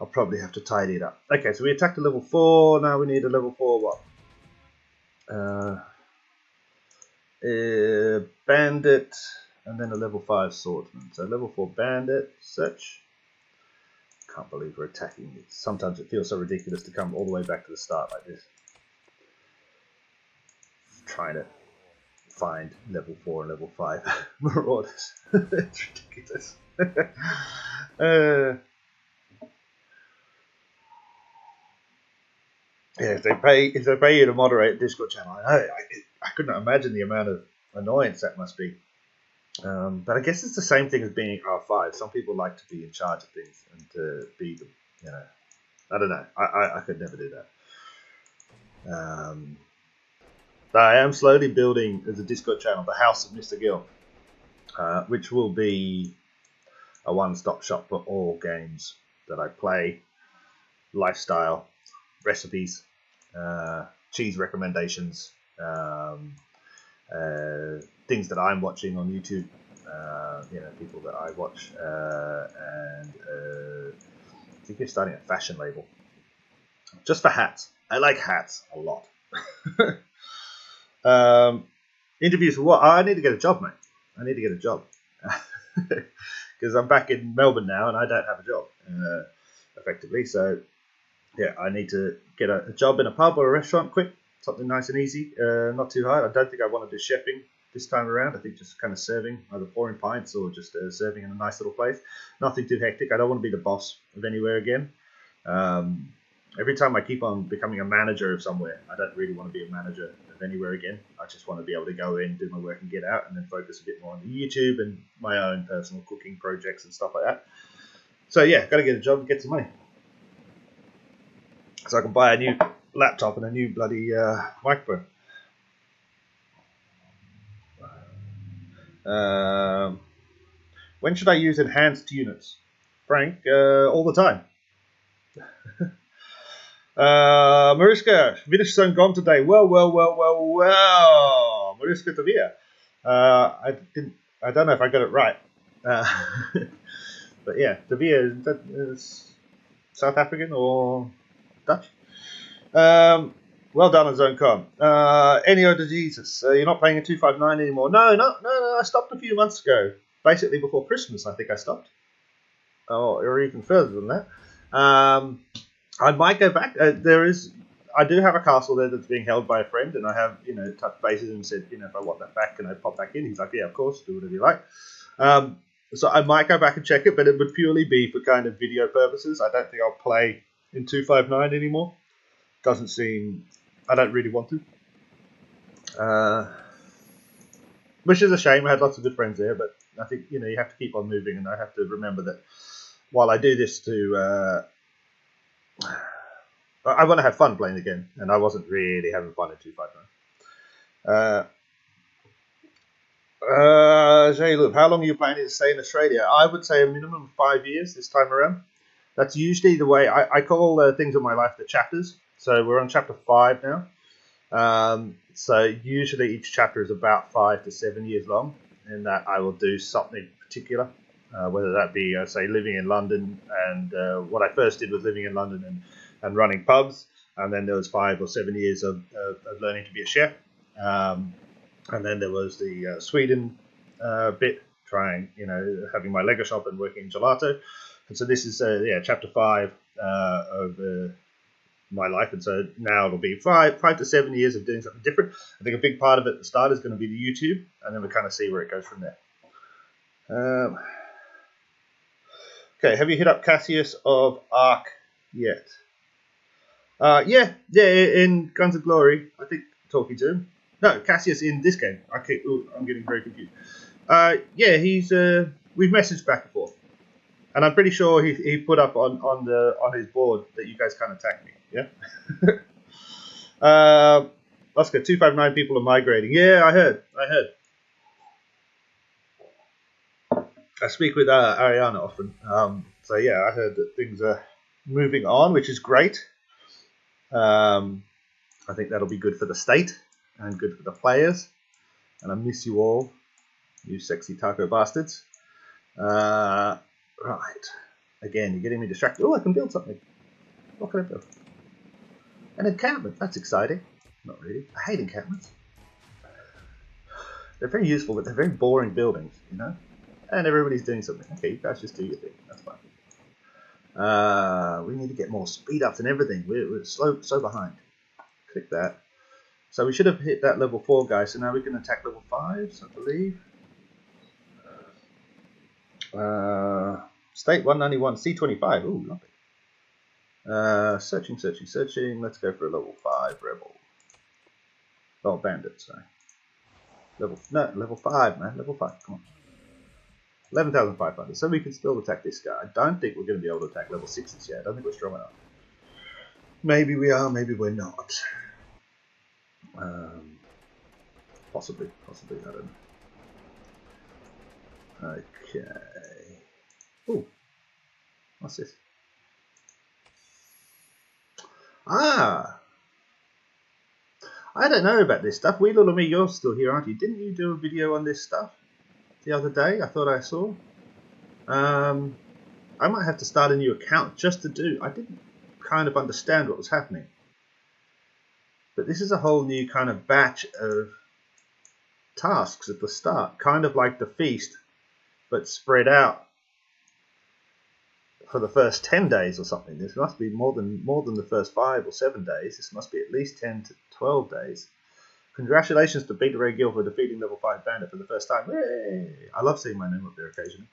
I'll probably have to tidy it up. Okay, so we attacked a level 4, now we need a level 4 what? Bandit, and then a level 5 swordsman. So level 4 bandit, search. Can't believe we're attacking it. Sometimes it feels so ridiculous to come all the way back to the start like this. Trying to find level 4 and level 5 marauders. It's ridiculous. Yeah, if they pay you to moderate a Discord channel, I couldn't imagine the amount of annoyance that must be. But I guess it's the same thing as being R5. Some people like to be in charge of things and to be the, I don't know. I could never do that. But I am slowly building as a Discord channel the House of Mr. Gill. which will be a one-stop shop for all games that I play, lifestyle, recipes, cheese recommendations, things that I'm watching on YouTube, people that I watch, and I think we're starting a fashion label just for hats. I like hats a lot. Interviews for what? I need to get a job, mate. I need to get a job because I'm back in Melbourne now and I don't have a job effectively. So yeah, I need to get a job in a pub or a restaurant quick, something nice and easy, not too hard. I don't think I want to do chefing this time around. I think just kind of serving, either pouring pints or just serving in a nice little place. Nothing too hectic. I don't want to be the boss of anywhere again. Every time I keep on becoming a manager of somewhere, I don't really want to be a manager of anywhere again. I just want to be able to go in, do my work and get out, and then focus a bit more on the YouTube and my own personal cooking projects and stuff like that. So yeah, got to get a job and get some money. So I can buy a new laptop and a new bloody microphone. When should I use enhanced units? Frank, all the time. Mariska, Vinnish zone gone today. Well. Mariska Tavia. I don't know if I got it right. But yeah, Tavia, is South African or Dutch? Well done on ZoneCon. Enio de Jesus, you're not playing a 259 anymore. No, I stopped a few months ago. Basically before Christmas, I think I stopped. Or even further than that. I might go back. I do have a castle there that's being held by a friend, and I have, touched bases and said, if I want that back, can I pop back in? He's like, yeah, of course, do whatever you like. So I might go back and check it, but it would purely be for kind of video purposes. I don't think I'll play in 259 anymore. Doesn't seem, I don't really want to. Which is a shame. I had lots of good friends there, but I think, you have to keep on moving, and I have to remember that while I do this I want to have fun playing again, and I wasn't really having fun in 259. Jay Loop, how long are you planning to stay in Australia? I would say a minimum of 5 years this time around. That's usually the way I call things in my life the chapters. So we're on chapter 5 now. So usually each chapter is about 5 to 7 years long, and that I will do something particular, whether that be, say, living in London. And what I first did was living in London and running pubs, and then there was 5 or 7 years of learning to be a chef. And then there was the Sweden bit, trying, having my Lego shop and working in gelato. And so this is, chapter 5 of my life. And so now it'll be 5 to 7 years of doing something different. I think a big part of it at the start is going to be the YouTube, and then we'll kind of see where it goes from there. Okay, have you hit up Cassius of Ark yet? Yeah, in Guns of Glory, I think, talking to him. No, Cassius in this game. I'm getting very confused. Yeah, we've messaged back and forth, and I'm pretty sure he put up on his board that you guys kind of tagged me. Yeah. Let's go. 259 people are migrating. Yeah, I heard. I speak with Ariana often. So yeah, I heard that things are moving on, which is great. I think that'll be good for the state and good for the players. And I miss you all, you sexy taco bastards. Right. Again, you're getting me distracted. Oh, I can build something. What can I build? An encampment. That's exciting. Not really. I hate encampments. They're very useful, but they're very boring buildings, And everybody's doing something. Okay, you guys just do your thing. That's fine. We need to get more speed ups and everything. We're so behind. Click that. So we should have hit that level 4 guy. So now we can attack level 5s, I believe. State 191, C25. Ooh, lovely. Searching. Let's go for a level 5 rebel. Oh, bandit, sorry. Level 5, man. Level 5, come on. 11,500. So we can still attack this guy. I don't think we're going to be able to attack level 6s yet. I don't think we're strong enough. Maybe we are, maybe we're not. Possibly, I don't know. Okay. Oh, what's this? Ah, I don't know about this stuff. Wee little me, you're still here, aren't you? Didn't you do a video on this stuff the other day? I thought I saw. I might have to start a new account just to do. I didn't kind of understand what was happening. But this is a whole new kind of batch of tasks at the start, kind of like the feast, but spread out for the first 10 days or something. This must be more than the first 5 or 7 days. This must be at least 10 to 12 days. Congratulations to Beta Ray Gill for defeating level 5 Bandit for the first time. Yay! I love seeing my name up there occasionally.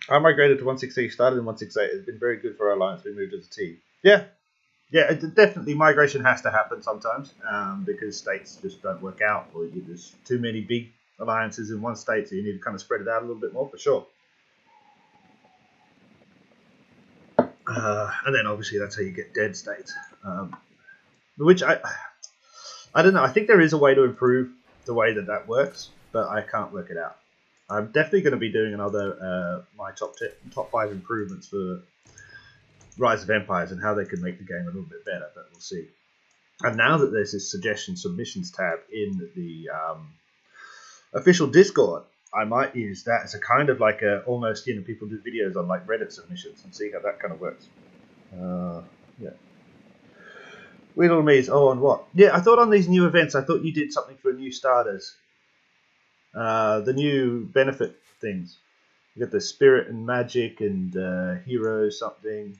I migrated to 168, started in 168. It's been very good for our alliance. We moved as a team. Yeah, definitely migration has to happen sometimes because states just don't work out, or there's too many big alliances in one state, so you need to kind of spread it out a little bit more for sure. And then obviously that's how you get dead states, which I don't know. I think there is a way to improve the way that works, but I can't work it out. I'm definitely going to be doing another my top 5 improvements for Rise of Empires and how they can make the game a little bit better, but we'll see. And now that there's this suggestion submissions tab in the official Discord, I might use that as a kind of like a almost, people do videos on like Reddit submissions and see how that kind of works. Yeah. Wee little me's, on what? Yeah, I thought on these new events, I thought you did something for new starters. The new benefit things. You got the spirit and magic and hero something.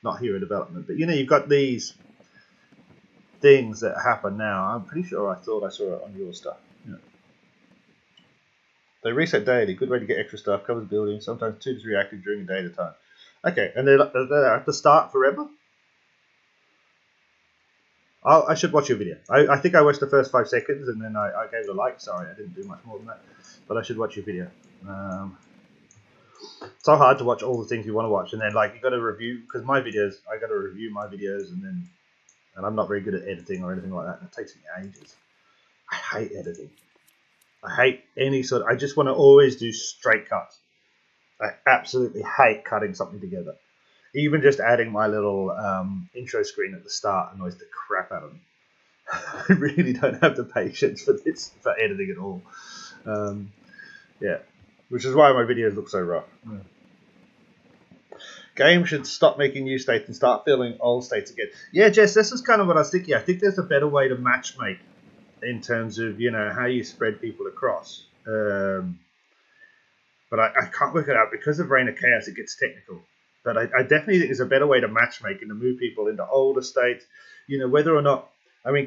Not hero development, but you've got these things that happen now. I'm pretty sure I thought I saw it on your stuff. Yeah. They reset daily. Good way to get extra stuff. Covers buildings. Sometimes 2 to 3 active during a day at a time. Okay, and they're at the start forever? I should watch your video. I think I watched the first 5 seconds and then I gave it a like. Sorry, I didn't do much more than that. But I should watch your video. It's so hard to watch all the things you want to watch, and then like you got to review, because I got to review my videos, and I'm not very good at editing or anything like that. And it takes me ages. I hate editing. I hate any sort of, I just want to always do straight cuts. I absolutely hate cutting something together. Even just adding my little intro screen at the start annoys the crap out of me. I really don't have the patience for editing at all. Yeah, which is why my videos look so rough. Yeah. Game should stop making new states and start filling old states again. Yeah, Jess, this is kind of what I was thinking. I think there's a better way to matchmake in terms of, how you spread people across. But I can't work it out. Because of Reign of Chaos, it gets technical. But I definitely think there's a better way to matchmake and to move people into older states. Whether or not,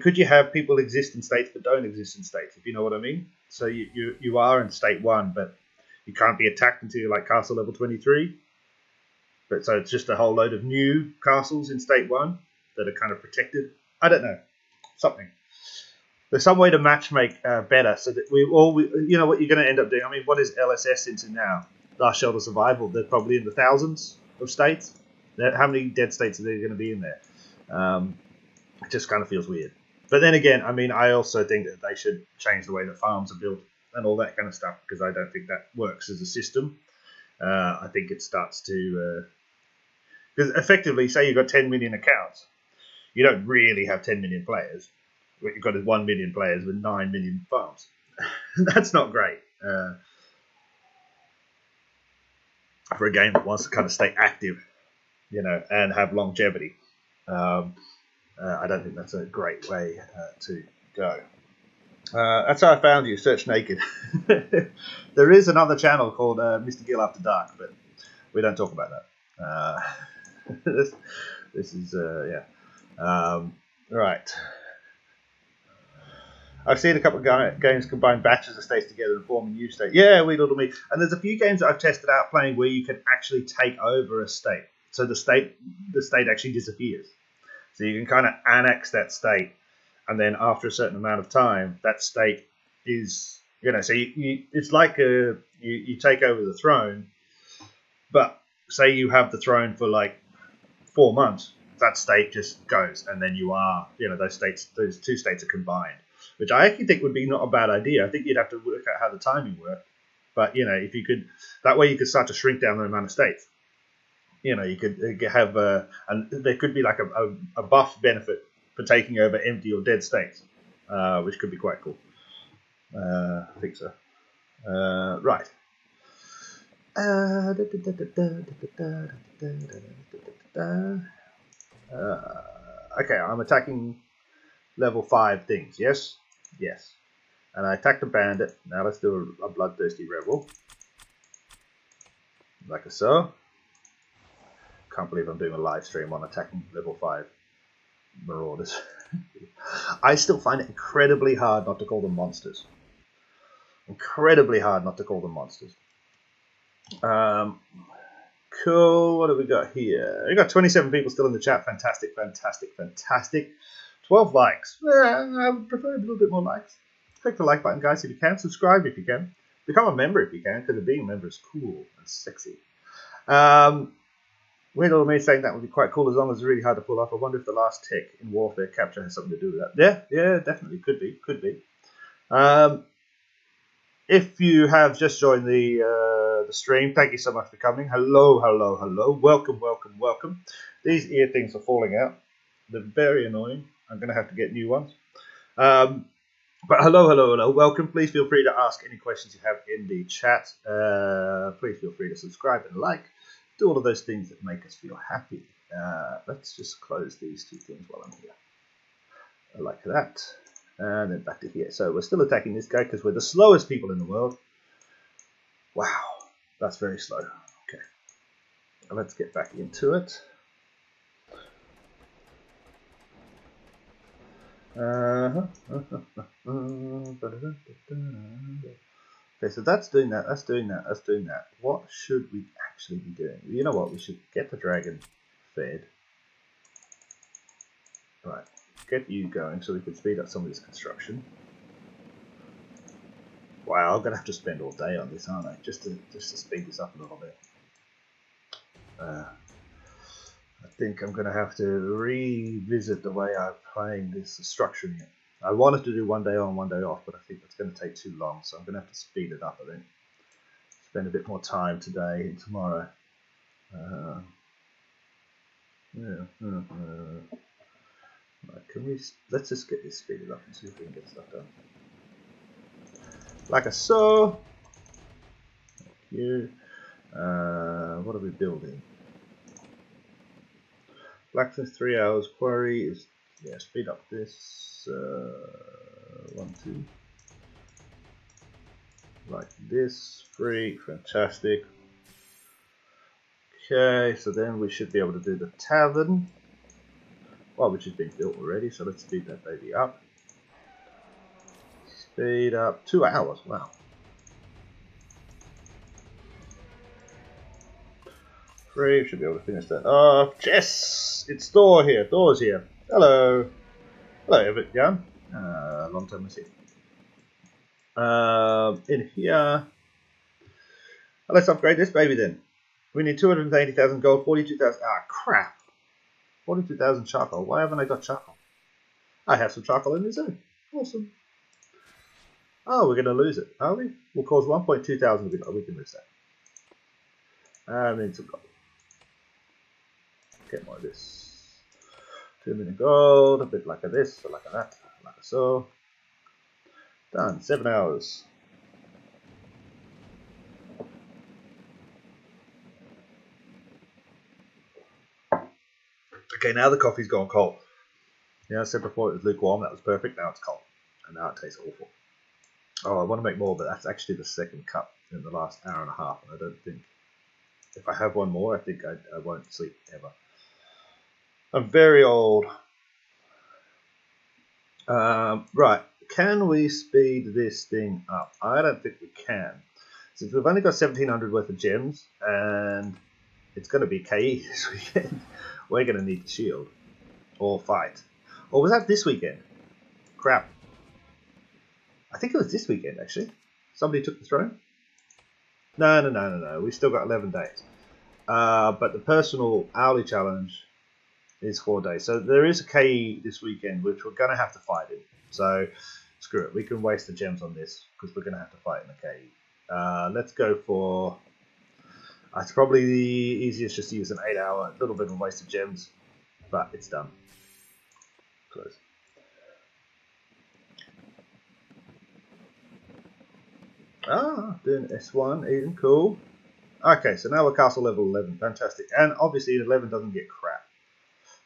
could you have people exist in states but don't exist in states, if you know what I mean? So you are in state 1, but you can't be attacked until you're like castle level 23. But so it's just a whole load of new castles in state 1 that are kind of protected. I don't know. Something. There's some way to matchmake better so that what you're going to end up doing. What is LSS into now? Last Shelter Survival. They're probably in the thousands of states. How many dead states are there going to be in there? It just kind of feels weird. But then again, I also think that they should change the way that farms are built and all that kind of stuff, because I don't think that works as a system. I think it starts to... Because effectively, say you've got 10 million accounts, you don't really have 10 million players. What you've got is 1 million players with 9 million farms. That's not great for a game that wants to kind of stay active, and have longevity. I don't think that's a great way to go. That's how I found you. Search naked. There is another channel called Mr. Gill After Dark, but we don't talk about that. This is right. I've seen a couple of games combine batches of states together and form a new state. Yeah, wee little me. And there's a few games that I've tested out playing where you can actually take over a state. So the state actually disappears. So you can kind of annex that state, and then after a certain amount of time, that state is, so it's like you take over the throne, but say you have the throne for like 4 months, that state just goes, and then you are, those 2 states are combined. which I actually think would be not a bad idea. I think you'd have to work out how the timing worked. But, you know, if you could, that way you could start to shrink down the amount of states. You know, you could have, and there could be like a buff benefit for taking over empty or dead states, which could be quite cool. I think so. Right. Okay, I'm attacking level 5 things. Yes? Yes. And I attacked a bandit. Now let's do a bloodthirsty rebel. Like so. Can't believe I'm doing a live stream on attacking level 5 marauders. I still find it incredibly hard not to call them monsters. Incredibly hard not to call them monsters. Cool. What have we got here? We got 27 people still in the chat. Fantastic, fantastic, fantastic. 12 likes. I would prefer a little bit more likes. Click the like button, guys, if you can. Subscribe if you can. Become a member if you can, because being a member is cool and sexy. Weird old me saying that would be quite cool as long as it's really hard to pull off. I wonder if the last tech in Warfare Capture has something to do with that. Yeah, definitely. Could be. If you have just joined the stream, thank you so much for coming. Hello. Welcome. These ear things are falling out. They're very annoying. I'm going to have to get new ones. But hello. Welcome. Please feel free to ask any questions you have in the chat. Please feel free to subscribe and like. Do all of those things that make us feel happy. Let's just close these two things while I'm here. Like that. And then back to here. So we're still attacking this guy because we're the slowest people in the world. Wow. That's very slow. Okay. Let's get back into it. Okay, so that's doing that. What should we actually be doing? You know what? We should get the dragon fed. Right. Get you going so we can speed up some of this construction. Wow, I'm gonna have to spend all day on this, aren't I? Just to speed this up a little bit. I think I'm gonna have to revisit the way I'm playing this, structuring it. I wanted to do one day on, one day off, but I think that's going to take too long, so I'm going to have to speed it up, I think. Spend a bit more time today and tomorrow. Right, let's just get this speeded up and see if we can get stuff done. Like so. Thank you. What are we building? Blacksmith 3 hours. Quarry is, yeah, speed up this. 1, 2. Like this. 3. Fantastic. Okay, so then we should be able to do the tavern. Well, which has been built already, so let's speed that baby up. Speed up 2 hours. Wow. 3, should be able to finish that off. Jess! It's Thor here. Thor's here. Hello. Hello, Everett Young. Long time no see. In here. Let's upgrade this baby then. We need 280,000 gold, 42,000. Ah, crap. 42,000 charcoal. Why haven't I got charcoal? I have some charcoal in this zone. Awesome. Oh, we're going to lose it, are we? We'll cause 1.2 thousand. We can lose that. I need some gold. Get more of this. 2 million gold, a bit like this, like that, like so. Done. 7 hours. Okay, now the coffee's gone cold. Yeah, I said before it was lukewarm, that was perfect, now it's cold. And now it tastes awful. Oh, I want to make more, but that's actually the second cup in the last hour and a half, and I don't think, if I have one more, I think I won't sleep ever. I'm very old. Right, can we speed this thing up? I don't think we can. Since we've only got 1,700 worth of gems, and it's going to be KE this weekend, we're going to need the shield. Or fight. Or was that this weekend? Crap. I think it was this weekend, actually. Somebody took the throne? No. We've still got 11 days. But the personal hourly challenge is 4 days. So there is a KE this weekend, which we're going to have to fight in. So Screw it, we can waste the gems on this because we're going to have to fight in the cave. Let's go for... it's probably the easiest just to use an 8-hour, a little bit of a waste of gems, but it's done. Close. Doing S1, even cool. Okay, so now we're castle level 11, fantastic. And obviously 11 doesn't get crap.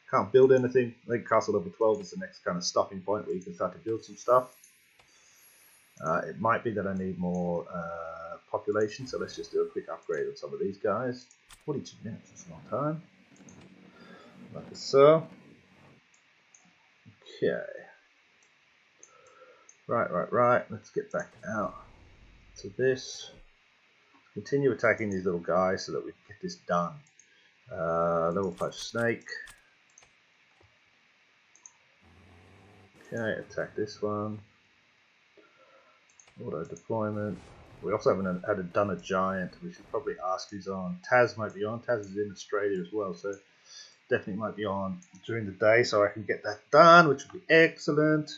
Can't build anything. I think castle level 12 is the next kind of stopping point where you can start to build some stuff. It might be that I need more population, so let's just do a quick upgrade on some of these guys. 42 minutes, that's a long time. Like so. Okay. Right. Let's get back out to this. Continue attacking these little guys so that we can get this done. Level 5 snake. Okay, attack this one. Auto deployment. We also haven't done a giant. We should probably ask who's on. Taz might be on. Taz is in Australia as well, so definitely might be on during the day, so I can get that done, which would be excellent.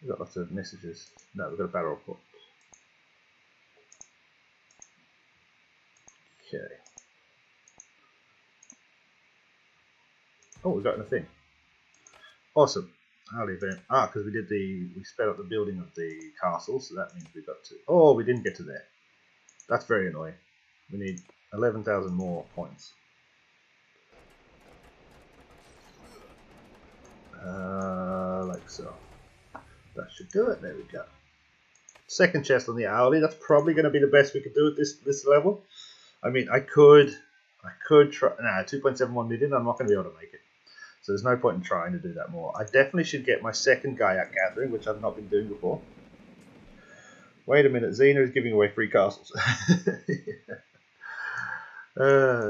We've got lots of messages. No, we've got a battle report. Okay. Oh, we got a thing. Awesome. Early event. Because we sped up the building of the castle, so that means we got to. Oh, we didn't get to there. That's very annoying. We need 11,000 more points. Like so. That should do it. There we go. Second chest on the hourly. That's probably going to be the best we could do at this level. I mean, I could try. Nah, 2.71 million. I'm not going to be able to make it. So there's no point in trying to do that more. I definitely should get my second guy out gathering, which I've not been doing before. Wait a minute, Xena is giving away free castles. Yeah.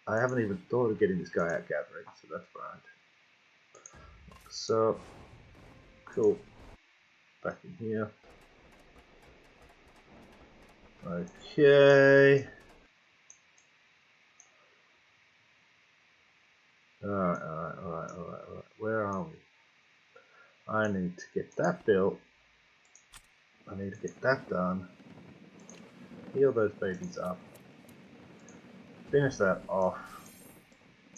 I haven't even thought of getting this guy out gathering, so that's fine. So, cool. Back in here. Okay. Alright. Where are we? I need to get that built. I need to get that done. Heal those babies up. Finish that off.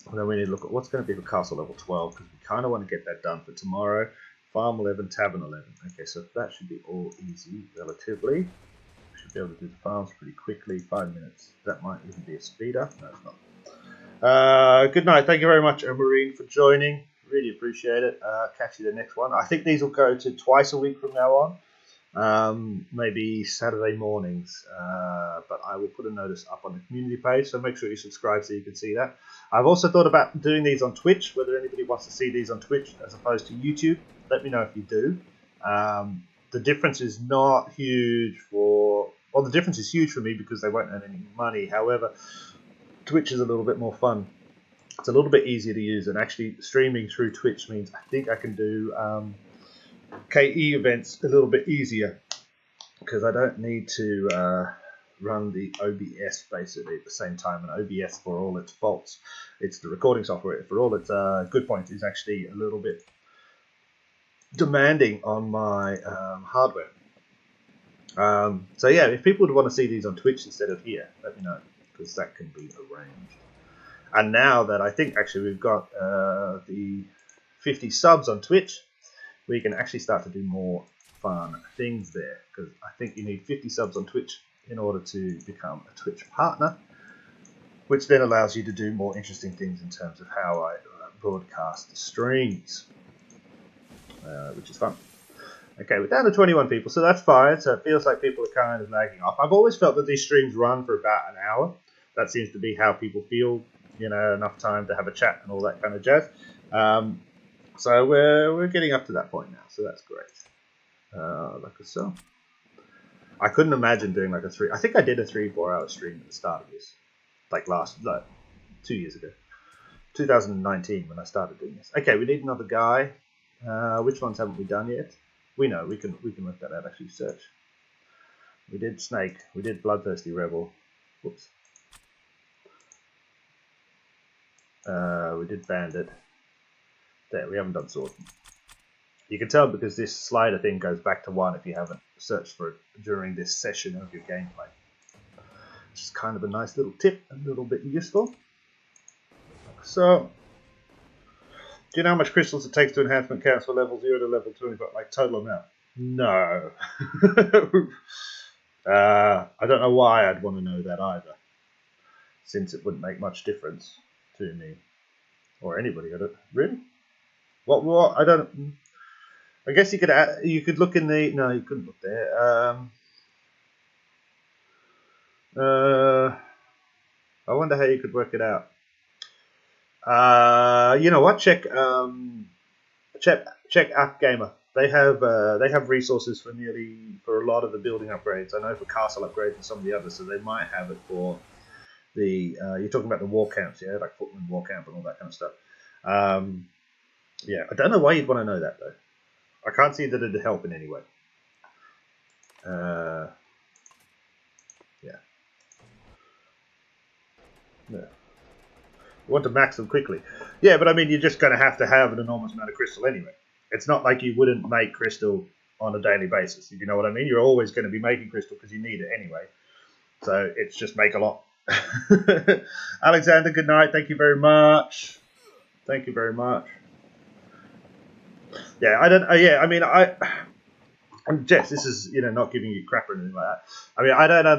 And then we need to look at what's going to be for castle level 12, because we kind of want to get that done for tomorrow. Farm 11, tavern 11. Okay, so that should be all easy, relatively. We should be able to do the farms pretty quickly, 5 minutes. That might even be a speeder. No, it's not. Good night. Thank you very much, Marine, for joining. Really appreciate it. Catch you the next one. I think these will go to twice a week from now on. Maybe Saturday mornings. But I will put a notice up on the community page, so make sure you subscribe so you can see that. I've also thought about doing these on Twitch, whether anybody wants to see these on Twitch as opposed to YouTube. Let me know if you do. The difference is not huge for... Well, the difference is huge for me because they won't earn any money. However, Twitch is a little bit more fun. It's a little bit easier to use, and actually streaming through Twitch means I think I can do KE events a little bit easier because I don't need to run the OBS basically at the same time. And OBS, for all its faults, it's the recording software. For all its good points, is actually a little bit demanding on my hardware. So yeah, if people would want to see these on Twitch instead of here, let me know, because that can be arranged. And now that I think actually we've got the 50 subs on Twitch, we can actually start to do more fun things there, because I think you need 50 subs on Twitch in order to become a Twitch partner, which then allows you to do more interesting things in terms of how I broadcast the streams, which is fun. Okay, we're down to 21 people, so that's fine. So it feels like people are kind of lagging off. I've always felt that these streams run for about an hour. That seems to be how people feel, you know, enough time to have a chat and all that kind of jazz. So we're getting up to that point now, so that's great. Like so. I couldn't imagine doing like a 3... I think I did a 3-4 hour stream at the start of this, like 2 years ago, 2019 when I started doing this. Okay, we need another guy. Which ones haven't we done yet? We know we can work that out. Actually, search. We did Snake. We did Bloodthirsty Rebel. Whoops. We did Bandit. There, we haven't done sorting. You can tell because this slider thing goes back to 1 if you haven't searched for it during this session of your gameplay. Which is kind of a nice little tip, a little bit useful. So, do you know how much crystals it takes to enhancement counts for level 0 to level 25? Like total amount? No. I don't know why I'd want to know that either, since it wouldn't make much difference to me or anybody. I don't really. What? I don't. I guess you could look in the. No, you couldn't look there. I wonder how you could work it out. You know what? Check App Gamer. They have resources for a lot of the building upgrades. I know for castle upgrades and some of the others, so they might have it for the. You're talking about the war camps, yeah, like Footman War Camp and all that kind of stuff. Yeah, I don't know why you'd want to know that though. I can't see that it'd help in any way. Yeah. Yeah. You want to max them quickly. Yeah, but I mean, you're just going to have an enormous amount of crystal anyway. It's not like you wouldn't make crystal on a daily basis, if you know what I mean. You're always going to be making crystal because you need it anyway. So it's just make a lot. Alexander, good night. Thank you very much. Thank you very much. Yeah, I don't. Yeah, I mean, Jess, this is not giving you crap or anything like that. I mean,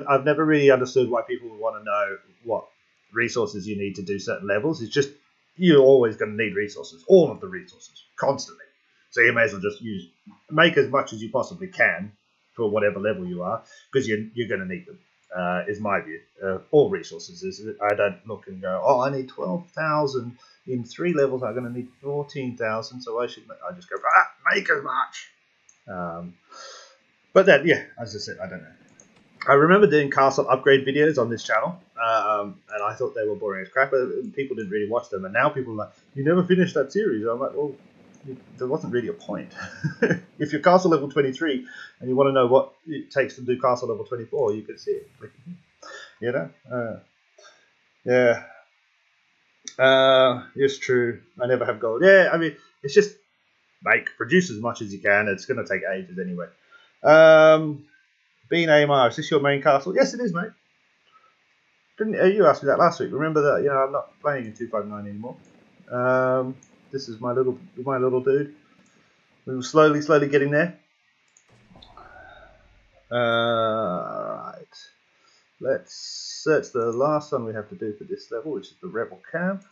I've never really understood why people would want to know what resources you need to do certain levels. It's just you're always going to need resources, all of the resources, constantly. So you may as well just make as much as you possibly can for whatever level you are, because you're going to need them. Is my view. All resources. I don't look and go, oh, I need 12,000 in 3 levels. I'm going to need 14,000, so I just go, make as much. But then, yeah, as I said, I don't know. I remember doing castle upgrade videos on this channel, and I thought they were boring as crap, but people didn't really watch them. And now people are like, you never finished that series. I'm like, well, there wasn't really a point. If you're castle level 23 and you want to know what it takes to do castle level 24, you can see it. Yeah. It's true. I never have gold. Yeah, I mean, it's just produce as much as you can. It's going to take ages anyway. Bean AMR, is this your main castle? Yes, it is, mate. Didn't you asked me that last week? Remember that? I'm not playing in 259 anymore. This is my little dude. We were slowly getting there. Right. Let's search the last one we have to do for this level, which is the Rebel Camp.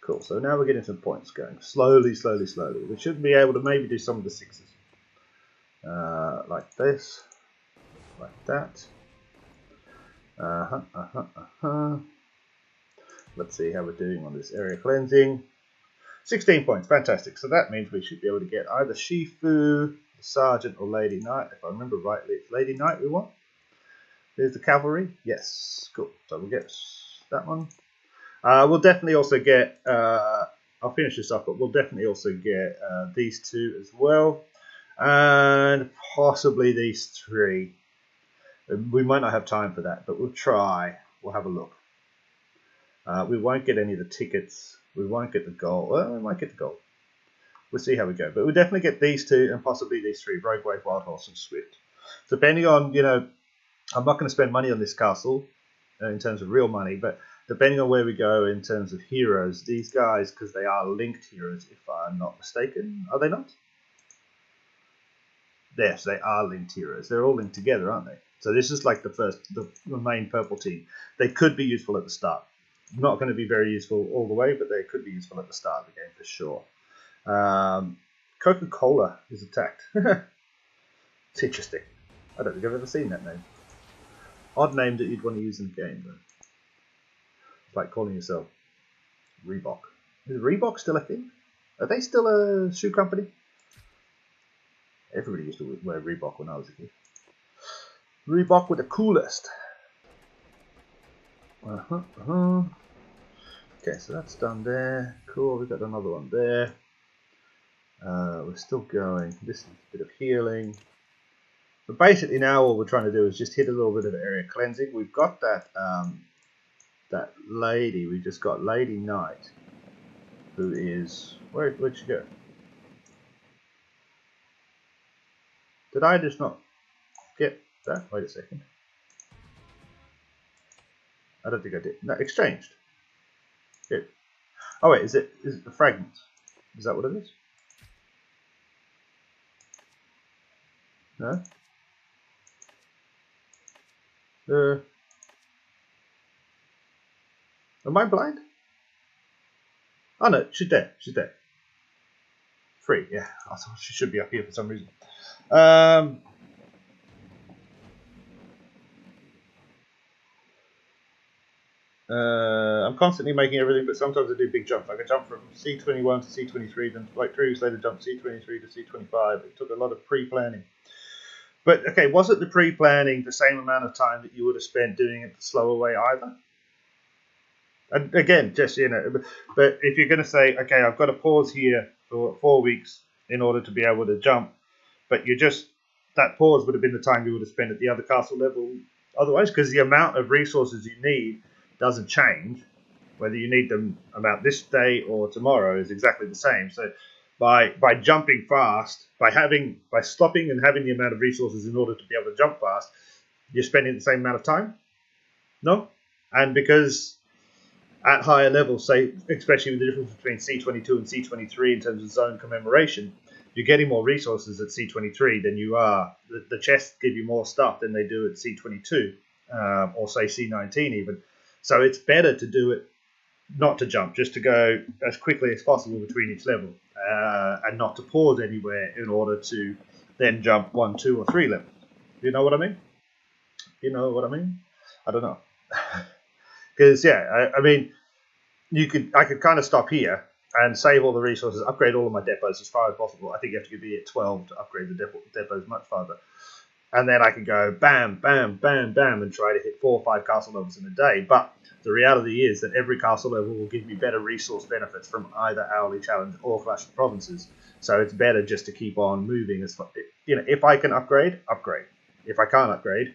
Cool. So now we're getting some points going. Slowly. We should be able to maybe do some of the 6s. Like this. Like that. Let's see how we're doing on this area cleansing. 16 points, fantastic. So that means we should be able to get either Shifu, Sergeant, or Lady Knight. If I remember rightly, it's Lady Knight we want. There's the cavalry. Yes, cool. So we'll get that one. We'll definitely also get, I'll finish this off, but we'll definitely also get these 2 as well. And possibly these 3. We might not have time for that, but we'll try. We'll have a look. We won't get any of the tickets. We won't get the gold. Well, we might get the gold. We'll see how we go. But we'll definitely get these 2 and possibly these 3. Rogue Wave, Wild Horse, and Swift. Depending on, I'm not going to spend money on this castle in terms of real money, but depending on where we go in terms of heroes, these guys, because they are linked heroes, if I'm not mistaken. Are they not? Yes, they are linked heroes. They're all linked together, aren't they? So this is like the main purple team. They could be useful at the start. Not going to be very useful all the way, but they could be useful at the start of the game for sure. Coca-Cola is attacked. It's interesting. I don't think I've ever seen that name. Odd name that you'd want to use in the game, though. It's like calling yourself Reebok. Is Reebok still a thing? Are they still a shoe company? Everybody used to wear Reebok when I was a kid. Reebok were the coolest. Okay, so that's done there. Cool, we've got another one there. We're still going. This is a bit of healing. But basically now all we're trying to do is just hit a little bit of area cleansing. We've got that that lady. We just got Lady Knight. who is... Where'd she go? Did I just not get that? Wait a second. I don't think I did. No, exchanged. Good. Oh wait, is it the fragment? Is that what it is? No? Am I blind? Oh no, she's there. She's there. Free, yeah. I thought she should be up here for some reason. I'm constantly making everything, but sometimes I do big jumps. I can jump from C21 to C23, then like 3 weeks later jump C23 to C25. It took a lot of pre-planning. But okay, wasn't the pre-planning the same amount of time that you would have spent doing it the slower way either? And again, just, you know, but if you're going to say, okay, I've got to pause here for 4 weeks in order to be able to jump, but that pause would have been the time you would have spent at the other castle level otherwise, because the amount of resources you need doesn't change. Whether you need them about this day or tomorrow is exactly the same. So by jumping fast, by stopping and having the amount of resources in order to be able to jump fast, you're spending the same amount of time? No? And because at higher levels, say, especially with the difference between C22 and C23 in terms of zone commemoration, you're getting more resources at C23 than you are. The chests give you more stuff than they do at C22, or say C19 even. So it's better to do it, not to jump, just to go as quickly as possible between each level, and not to pause anywhere in order to then jump 1, 2, or 3 levels. You know what I mean? You know what I mean? I don't know. Because, yeah, I mean, I could kind of stop here and save all the resources, upgrade all of my depots as far as possible. I think you have to be at 12 to upgrade the depots much farther. And then I can go bam, bam, bam, bam, and try to hit 4 or 5 castle levels in a day. But the reality is that every castle level will give me better resource benefits from either Hourly Challenge or Clash of Provinces. So it's better just to keep on moving. You know, if I can upgrade, upgrade. If I can't upgrade,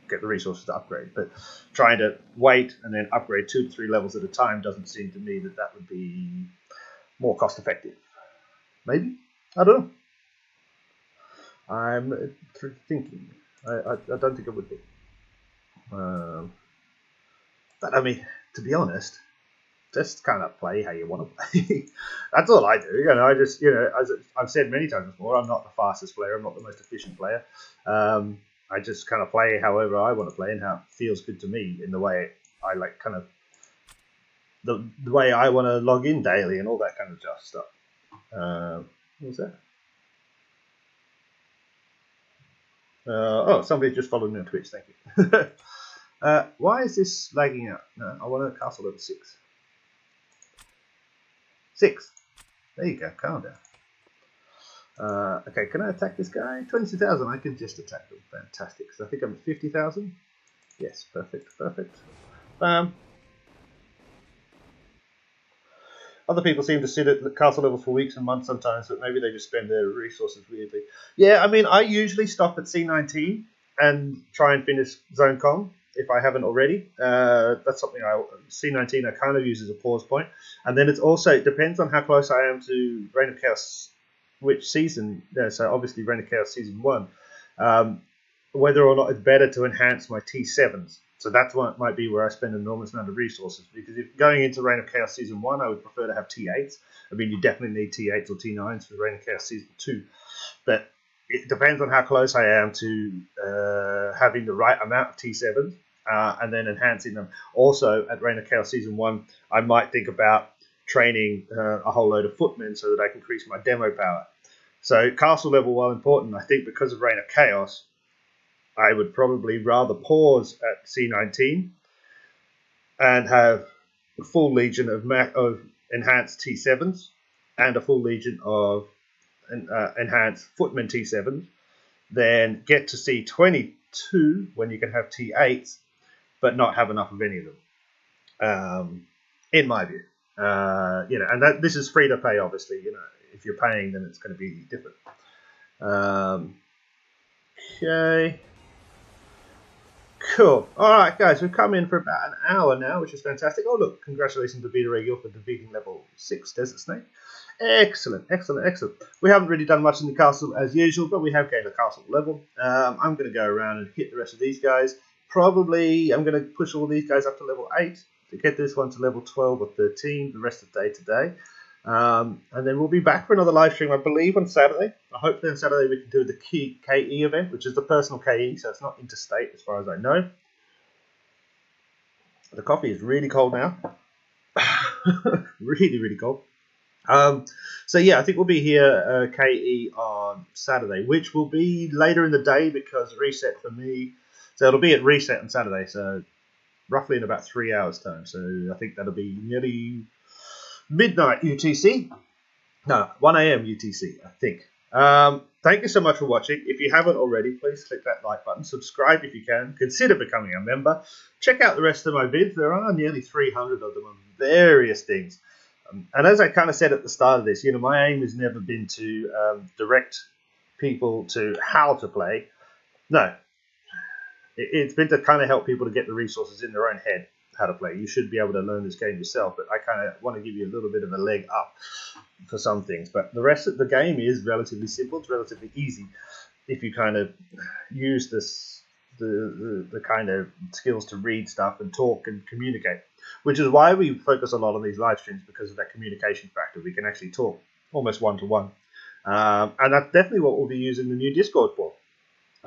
get the resources to upgrade. But trying to wait and then upgrade 2 to 3 levels at a time doesn't seem to me that would be more cost effective. Maybe? I don't know. I'm thinking. I don't think it would be. But I mean, to be honest, just kind of play how you want to play. That's all I do. You know, I just, you know, as I've said many times before, I'm not the fastest player. I'm not the most efficient player. I just kind of play however I want to play and how it feels good to me in the way I like, kind of the way I want to log in daily and all that kind of stuff. What was that? Oh, somebody just followed me on Twitch. Thank you. Why is this lagging out? No, I want a castle level 6. 6. There you go. Calm down. Okay, can I attack this guy? 22,000. I can just attack them. Fantastic. So I think I'm at 50,000. Yes, perfect. Perfect. Other people seem to sit at the castle level for weeks and months sometimes, but maybe they just spend their resources weirdly. Yeah, I mean, I usually stop at C19 and try and finish Zone Com if I haven't already. That's something C19 I kind of use as a pause point. And then it depends on how close I am to Reign of Chaos, which season. So obviously Reign of Chaos Season 1. Whether or not it's better to enhance my T7s. So that's what might be where I spend an enormous amount of resources. Because if going into Reign of Chaos Season 1, I would prefer to have T8s. I mean, you definitely need T8s or T9s for Reign of Chaos Season 2. But it depends on how close I am to having the right amount of T7s and then enhancing them. Also, at Reign of Chaos Season 1, I might think about training a whole load of footmen so that I can increase my demo power. So castle level, while important, I think because of Reign of Chaos, I would probably rather pause at C19 and have a full legion of enhanced T7s and a full legion of enhanced footman T7s, then get to C22 when you can have T8s, but not have enough of any of them, in my view. You know, and this is free to pay, obviously. You know, if you're paying, then it's going to be different. Okay. Cool. All right, guys, we've come in for about an hour now, which is fantastic. Oh, look, congratulations to Beta Ray Gill for defeating level 6 Desert Snake. Excellent, excellent, excellent. We haven't really done much in the castle as usual, but we have gained a castle level. I'm going to go around and hit the rest of these guys. Probably I'm going to push all these guys up to level 8 to get this one to level 12 or 13 the rest of the day today. And then we'll be back for another live stream, I believe, on Saturday. Hopefully on Saturday we can do the KE event, which is the personal KE, so it's not interstate as far as I know. The coffee is really cold now. Really, really cold. So yeah, I think we'll be here KE on Saturday, which will be later in the day because reset for me. So it'll be at reset on Saturday, so roughly in about 3 hours time. So I think that'll be nearly midnight UTC. No, 1 a.m. UTC, I think. Thank you so much for watching. If you haven't already, please click that like button. Subscribe if you can. Consider becoming a member. Check out the rest of my vids. There are nearly 300 of them on various things. And as I kind of said at the start of this, you know, my aim has never been to direct people to how to play. No. It's been to kind of help people to get the resources in their own head how to play. You should be able to learn this game yourself, but I kind of want to give you a little bit of a leg up for some things. But the rest of the game is relatively simple. It's relatively easy if you kind of use the kind of skills to read stuff and talk and communicate, which is why we focus a lot on these live streams, because of that communication factor. We can actually talk almost one-to-one. And that's definitely what we'll be using the new Discord for.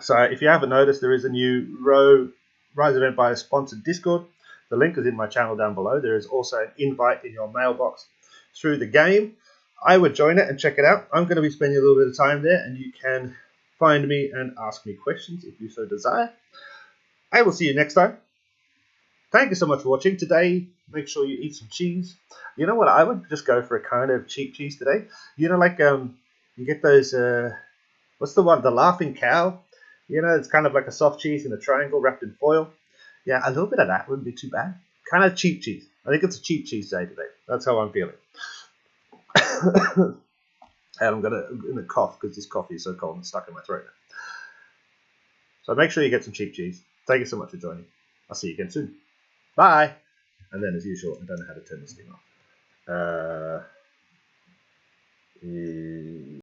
So if you haven't noticed, there is a new Rise of Empire sponsored Discord. The link is in my channel down below. There is also an invite in your mailbox through the game. I would join it and check it out. I'm going to be spending a little bit of time there, and you can find me and ask me questions if you so desire. I will see you next time. Thank you so much for watching. Today, make sure you eat some cheese. You know what? I would just go for a kind of cheap cheese today. You know, like you get those, what's the one? The Laughing Cow. You know, it's kind of like a soft cheese in a triangle wrapped in foil. Yeah, a little bit of that wouldn't be too bad. Kind of cheap cheese. I think it's a cheap cheese day today. That's how I'm feeling. And I'm gonna cough because this coffee is so cold and stuck in my throat. So make sure you get some cheap cheese. Thank you so much for joining. I'll see you again soon. Bye. And then, as usual, I don't know how to turn this thing off.